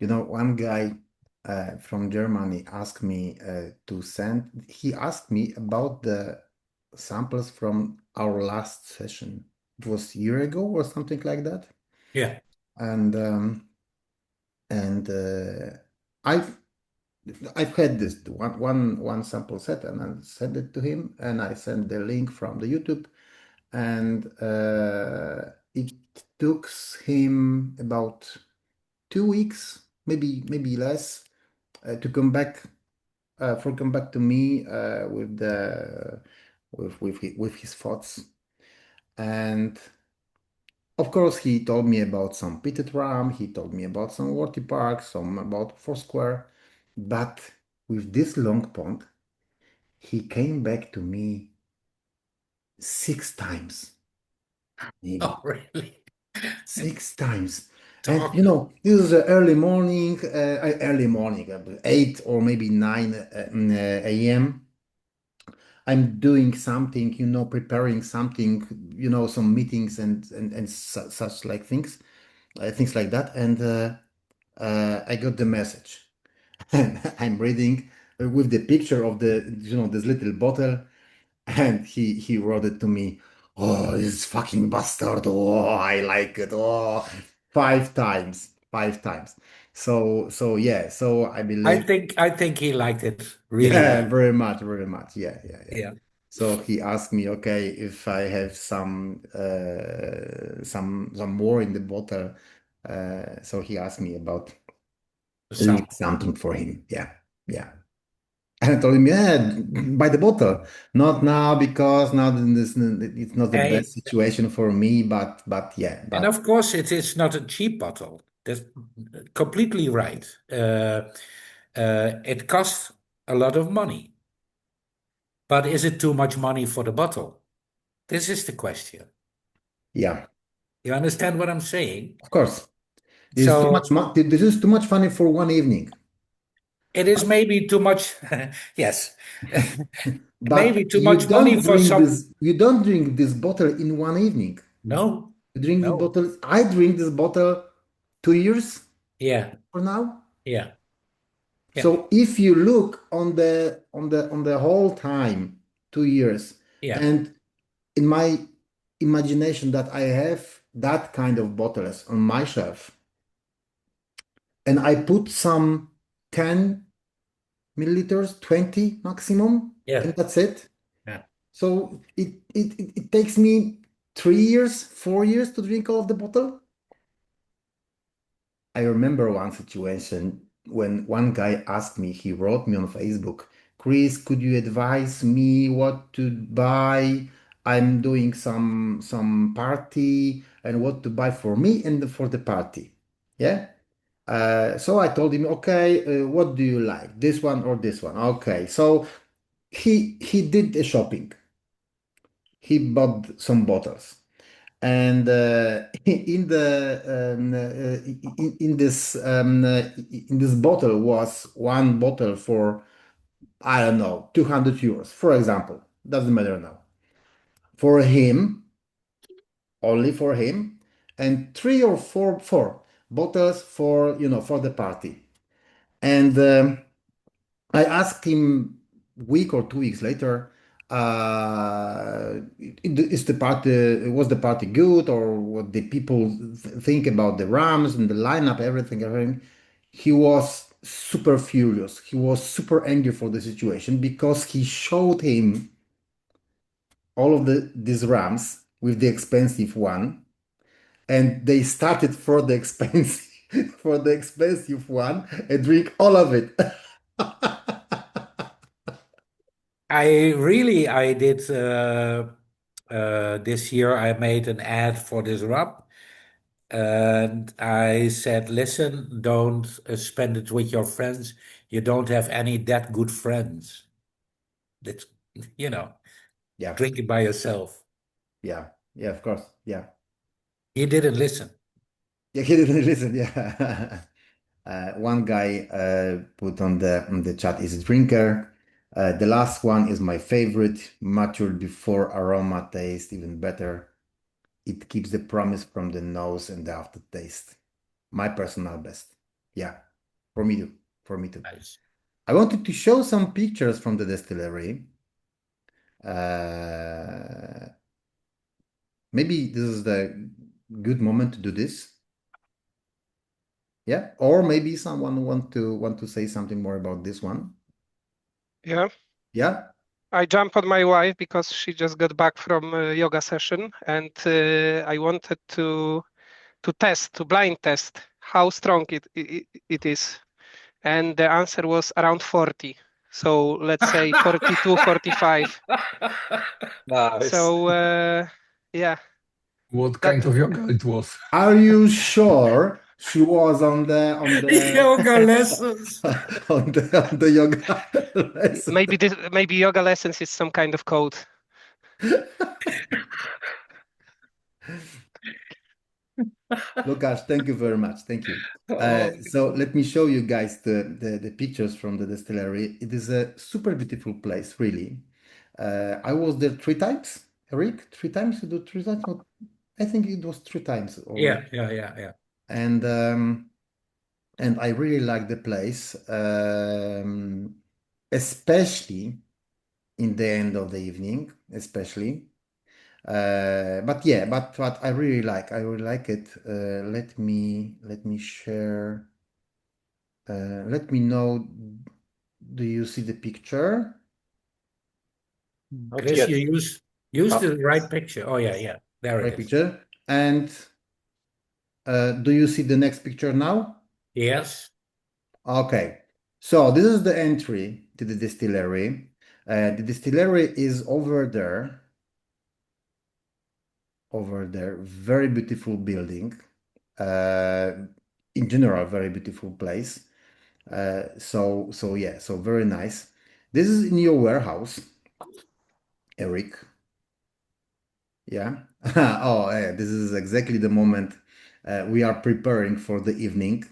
One guy from Germany asked me he asked me about the samples from our last session. It was a year ago or something like that. Yeah. And and I've I've had this one sample set and I sent it to him and I sent the link from the YouTube and it took him about 2 weeks, maybe less, to come back to me with the with his thoughts. And of course, he told me about some pitted ram. He told me about some Worthy Park, some about Foursquare. But with this long pond, he came back to me 6 times, Oh, maybe really? 6 times. And Talk. this is early morning, 8 or maybe 9 a.m. I'm doing something, preparing something, some meetings and such like things like that. And I got the message. And I'm reading with the picture of this little bottle, and he wrote it to me. Oh, this fucking bastard. Oh, I like it. Oh, 5 times, 5 times. So yeah. So I I believe. think I think he liked it really Yeah, well. very much, very much. Yeah, yeah, yeah. Yeah. So he asked me, okay, if I have some more in the bottle. So he asked me about leave Some. something for him. Yeah, yeah. And I told him, yeah, buy the bottle. Not now because now it's not the Hey, best situation for me. But yeah, and but of course it is not a cheap bottle. That's completely right. It costs a lot of money, but is it too much money for the bottle? This is the question. yeah, You understand what I'm saying? of course, it's too much. So This is too much funny for one evening. it is maybe too much. Yes. maybe But too much money for some. you don't drink this bottle in one evening. No, You drink this no. bottle. I drink this bottle 2 years Yeah, for now. yeah, yeah, So if you look on the whole time, 2 years, yeah, and in my imagination that I have that kind of bottles on my shelf, and I put some 10 milliliters, 20 maximum, yeah, and that's it. yeah. So it takes me 3 years, 4 years to drink all of the bottle. I remember one situation when one guy asked me, he wrote me on Facebook, Chris, could you advise me what to buy? I'm doing some party and what to buy for me and for the party. Yeah. So I told him, okay, what do you like? This one or this one? Okay. So he did the shopping. He bought some bottles. And in the in this bottle was one bottle for I don't know 200 euros, for example. Doesn't matter now. For him, only for him, and three or four bottles for for the party. And I asked him week or 2 weeks later, is the party was the party good or what the people think about the Rams and the lineup, everything. He was super furious. He was super angry for the situation because he showed him all of these Rams with the expensive one, and they started for the expensive for the expensive one and drink all of it. I did this year. I made an ad for this rub, and I said, "Listen, don't spend it with your friends. You don't have any that good friends. That's you know, Yeah. drink it by yourself." Yeah, yeah, of course. Yeah. He didn't listen. Yeah, he didn't listen. Yeah. One guy put on the chat is a drinker. The last one is my favorite. Matured before aroma taste, even better. It keeps the promise from the nose and the aftertaste. My personal best. Yeah, for me too. For me too. Nice. I wanted to show some pictures from the distillery. Uh, Maybe this is the good moment to do this. Yeah, or maybe someone want to say something more about this one. Yeah. Yeah. I jump on my wife because she just got back from a yoga session, and I wanted to blind test how strong it is. And the answer was around 40. So let's say 42, 45. Nice. So yeah, What that kind of yoga it was? Are you sure she was on the Yoga lessons. on the yoga lesson? maybe yoga lessons is some kind of code. Lucas, thank you very much. Thank you. Oh, So let me show you guys the pictures from the distillery. It is a super beautiful place, really. I was there 3 times. Eric, 3 times? You do 3 times? I think it was 3 times already. yeah. And and I really like the place, especially in the end of the evening, especially. But yeah, but I really like it. Let me share. Let me know. Do you see the picture? Not Chris, yet. you use Ah, the right picture. Oh yeah. There it Right is. picture. And do you see the next picture now? Yes. Okay. So this is the entry to the distillery. The distillery is over there. Over there. Very beautiful building. Uh, in general, very beautiful place. So yeah, so very nice. This is in your warehouse, Eric. Yeah. Oh, yeah, this is exactly the moment we are preparing for the evening.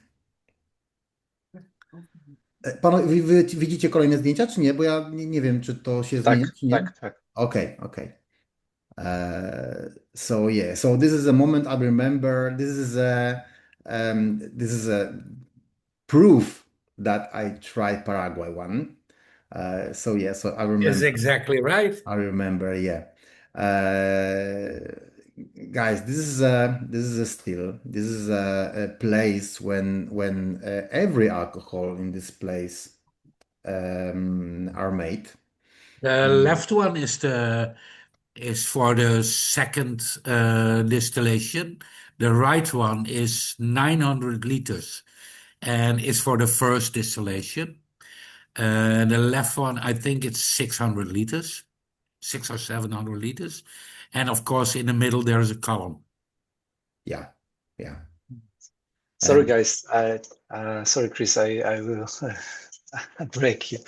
Widzicie kolejne zdjęcia, czy nie? Bo ja nie wiem, czy to się zmienia, Tak, czy nie? tak, tak. Okay, okay. So yeah, so this is a moment I remember. This is a proof that I tried Paraguay one. So yeah, so I Is remember. exactly right. I remember. Yeah. Guys, this is a still. This is a place when every alcohol in this place are made. The Mm. left one is for the second distillation. The right one is 900 liters and is for the first distillation. The left one, I think it's 600 liters, 600 or 700 liters. And of course, in the middle, there is a column. Yeah, yeah. Sorry, And guys. Sorry, Chris. I will break you.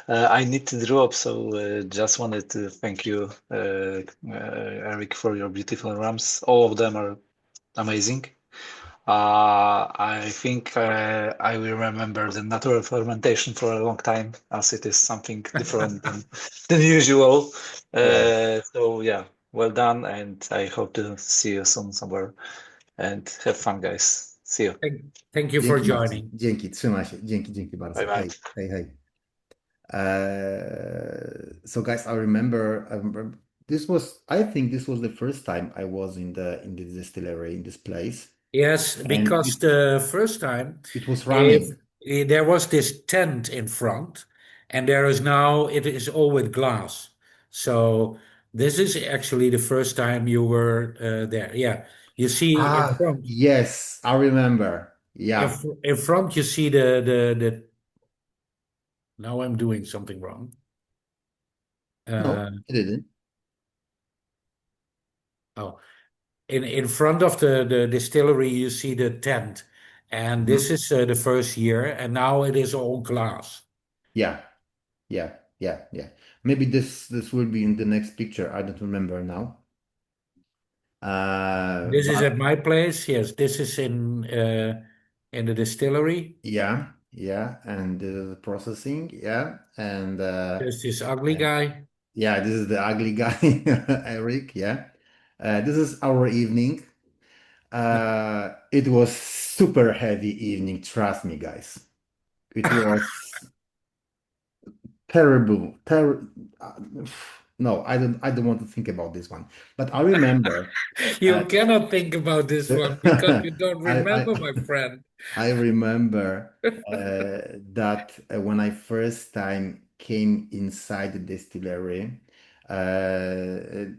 I need to drop, so just wanted to thank you, Eric, for your beautiful rams. All of them are amazing. I think I will remember the natural fermentation for a long time, as it is something different than usual. yeah, So yeah, well done, and I hope to see you soon somewhere. And have fun, guys. See you. Thank you for dzięki Marcin, joining. dzięki, trzymaj się, dzięki Bye bardzo. bye. Hej, hej, hej. So guys, I remember I think this was the first time I was in the distillery in this place, Yes, and because the first time, it was if, running. there was this tent in front, and there is now it is all with glass. So this is actually the first time you were there. Yeah, you see in Ah, front, yes, I remember. in, Yeah. in front you see the. Now I'm doing something wrong. No, Uh, it didn't. oh, in front of the distillery you see the tent, and this Mhm. is the first year, and now it is all glass. Yeah, yeah. Maybe this will be in the next picture. I don't remember now. This is But at my place. Yes, this is in the distillery. yeah, and the processing, yeah, and There's this ugly and guy. yeah, this is the ugly guy, Eric. Yeah, this is our evening. It was super heavy evening. Trust me, guys. It was terrible. No, I don't want to think about this one. But I remember. You Uh, cannot think about this one because you don't remember, I my friend. I remember that when I first time came inside the distillery,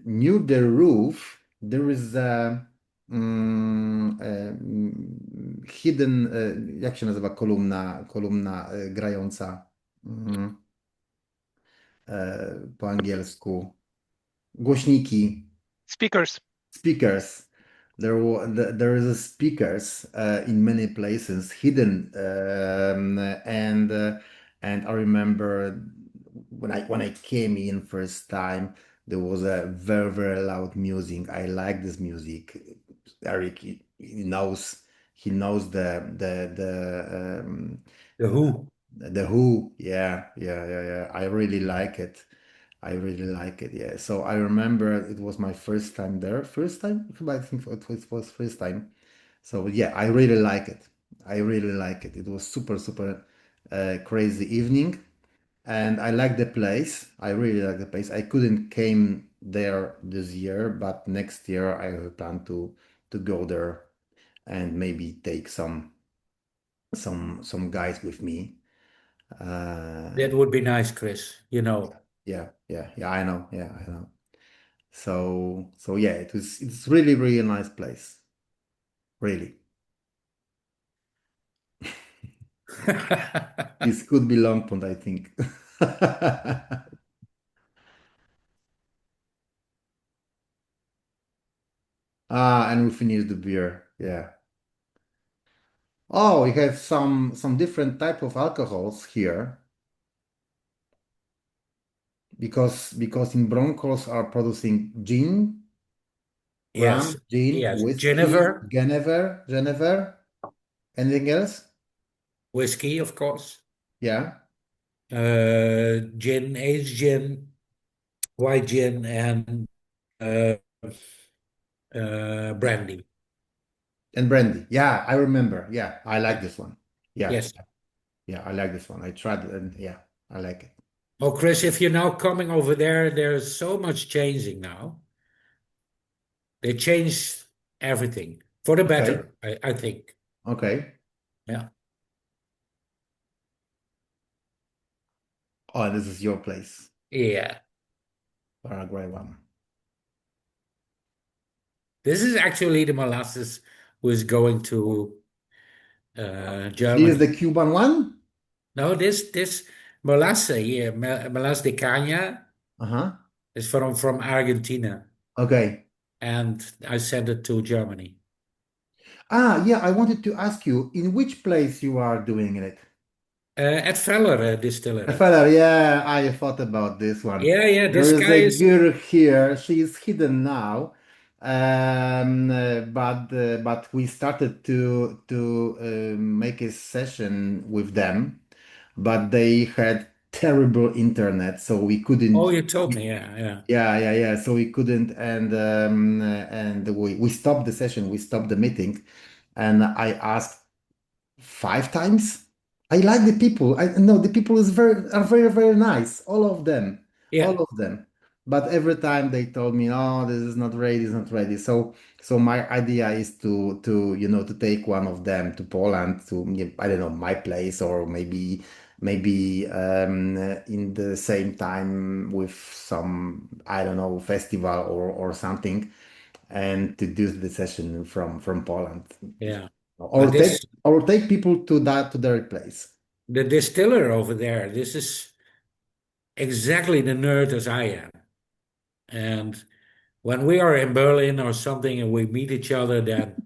near the roof there is a hidden, jak się nazywa kolumna grająca po angielsku, głośniki. Speakers. Speakers. There is a speakers in many places hidden, and I remember when I came in first time, there was a very loud music. I like this music. Eric, he knows The Who. the Who. Yeah. I really like it. I really like it. Yeah. So I remember it was my first time there. First time? I think it was first time. So yeah, I really like it. I really like it. It was super crazy evening, and I like the place. I really like the place. I couldn't came there this year, but next year I have plan to go there and maybe take some guys with me. That would be nice, Chris. You know. Yeah. I know. Yeah, I know. So yeah, it's really nice place. Really. This could be Long Pond, I think. And we finished the beer. Yeah. Oh, we have some different type of alcohols here because in Broncos are producing gin, Yes, rum, gin, yes. whiskey, Jennifer, Genever. Anything else? whiskey, of course. Yeah. Gin, aged gin, white gin, and uh, brandy. And brandy. Yeah, I remember. Yeah, I like this one. Yeah. Yes. Yeah, I like this one. I tried it and yeah, I like it. Oh, Chris, if you're now coming over there, there's so much changing now. They changed everything for the Okay. better, I think. Okay. Yeah. Oh, this is your place. Yeah. Paraguay one. This is actually the molasses who is going to This is Germany. the Cuban one? No, this molasse here, molasse de caña, Uh-huh. is from Argentina, Okay. and I sent it to Germany. Ah, yeah, I wanted to ask you, in which place you are doing it? At Feller Distillery. Father, yeah, I thought about this one. Yeah, yeah. There This is guy a is. girl here. She is hidden now, but we started to make a session with them, but they had terrible internet, so we Oh, couldn't. you told me. Yeah, yeah. Yeah, yeah, yeah. So we couldn't, and we stopped the session. We stopped the meeting, and I asked 5 times. I like the people. I know the people is very nice. All Yeah, of them. But every time they told me, "Oh, this is not ready. It's not ready." So my idea is to take one of them to Poland to yeah, I don't know my place or maybe in the same time with some I don't know festival or something and to do the session from Poland yeah. But or take people to their place. the distiller over there, this is exactly the nerd as I am. And when we are in Berlin or something and we meet each other, then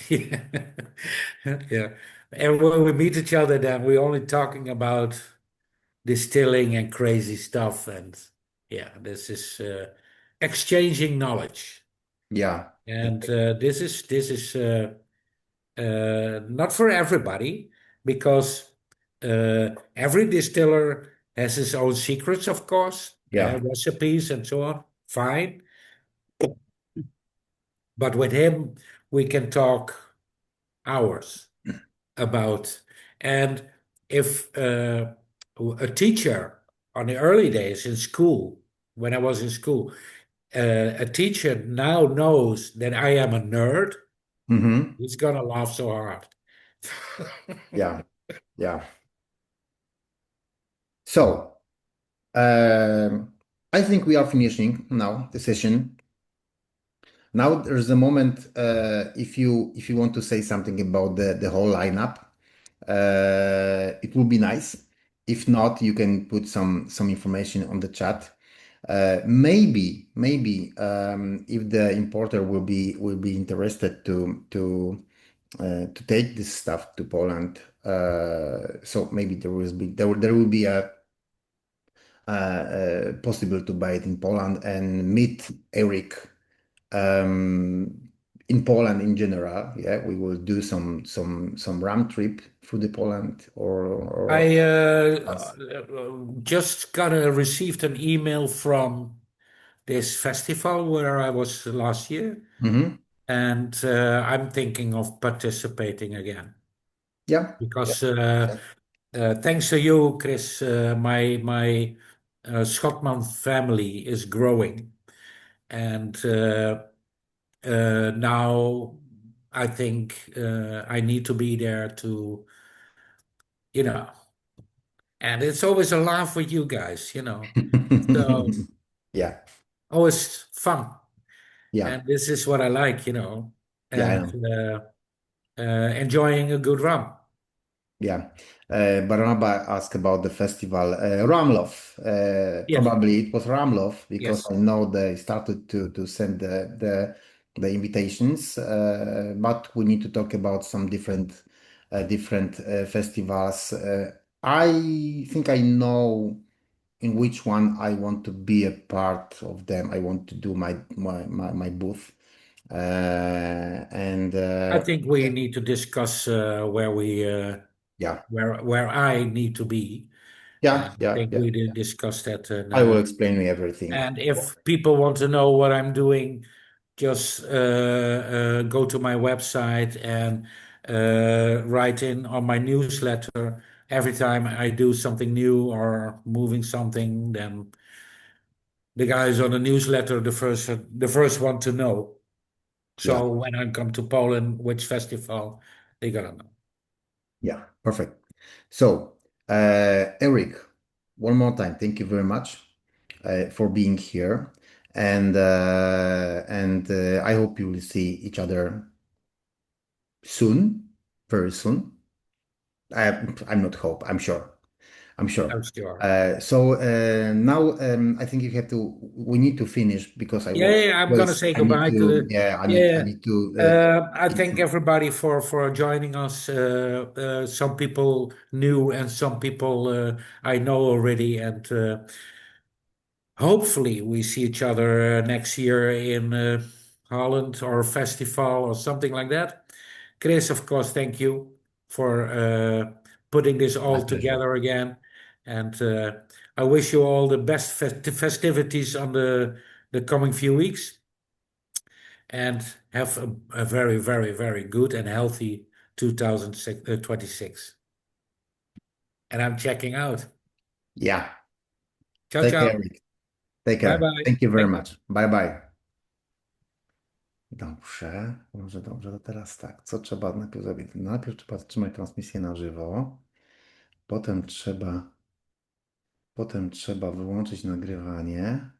yeah. And when we meet each other, then we're only talking about distilling and crazy stuff. And yeah, this is exchanging knowledge. Yeah. And this is not for everybody because every distiller has his own secrets, of course, Yeah. recipes and so on. Fine. But with him, we can talk hours about. And if a teacher on the early days in school, when I was in school, a teacher now knows that I am a nerd, Hmm. he's gonna laugh so hard. Yeah. Yeah. So, I think we are finishing now the session. Now there's a moment if you want to say something about the whole lineup, it would be nice. If not, you can put some information on the chat. Maybe if the importer will be interested to take this stuff to Poland, so maybe there will be a possible to buy it in Poland and meet Eric um, in Poland in general. Yeah, we will do some round trip through the Poland or I us. just received an email from this festival where I was last year, Hmm. and I'm thinking of participating again Yeah, yeah, because yeah. thanks to you, Chris, my Schotman family is growing, and now I think I need to be there to, you know, and it's always a laugh with you guys, so Yeah, always fun, yeah, and this is what I like, yeah. I and know. enjoying a good rum. Yeah. Barnaba asked about the festival. Ramlov. Yes, Probably it was Ramlov because yes. I know they started to send the invitations. But we need to talk about some different festivals. I think I know in which one I want to be a part of them. I want to do my booth. And I think we need to discuss where we Yeah. where I need to be. Yeah, And I yeah, think yeah. we did discuss that. I will explain you everything. And if people want to know what I'm doing, just go to my website and write in on my newsletter. Every time I do something new or moving something, then the guys on the newsletter, the first one to know. So Yeah. when I come to Poland, which festival, they gotta know. Yeah, perfect. So, Eric, one more time, thank you very much for being here, and I hope you will see each other soon, very soon. I'm not hope, I'm sure. I'm sure. I'm sure. Now I think you have to. We need to finish because Yeah, I'm gonna because say I need goodbye to to. the. Yeah, I Yeah, need to. I thank everybody for joining us. Some people new and some people I know already, and hopefully we see each other next year in Holland or festival or something like that. Chris, of course, thank you for putting this My all pleasure. together again, and I wish you all the best festivities on the coming few weeks, and have a very, very, very good and healthy 2026. And I'm checking out. Yeah. Ciao, Take care, ciao. Eric. Take Bye care. bye. Thank you very Thank you. much. Bye bye. Dobrze, dobrze, to teraz tak. Co trzeba najpierw zrobić? Najpierw trzeba trzymać transmisję na żywo, potem trzeba wyłączyć nagrywanie.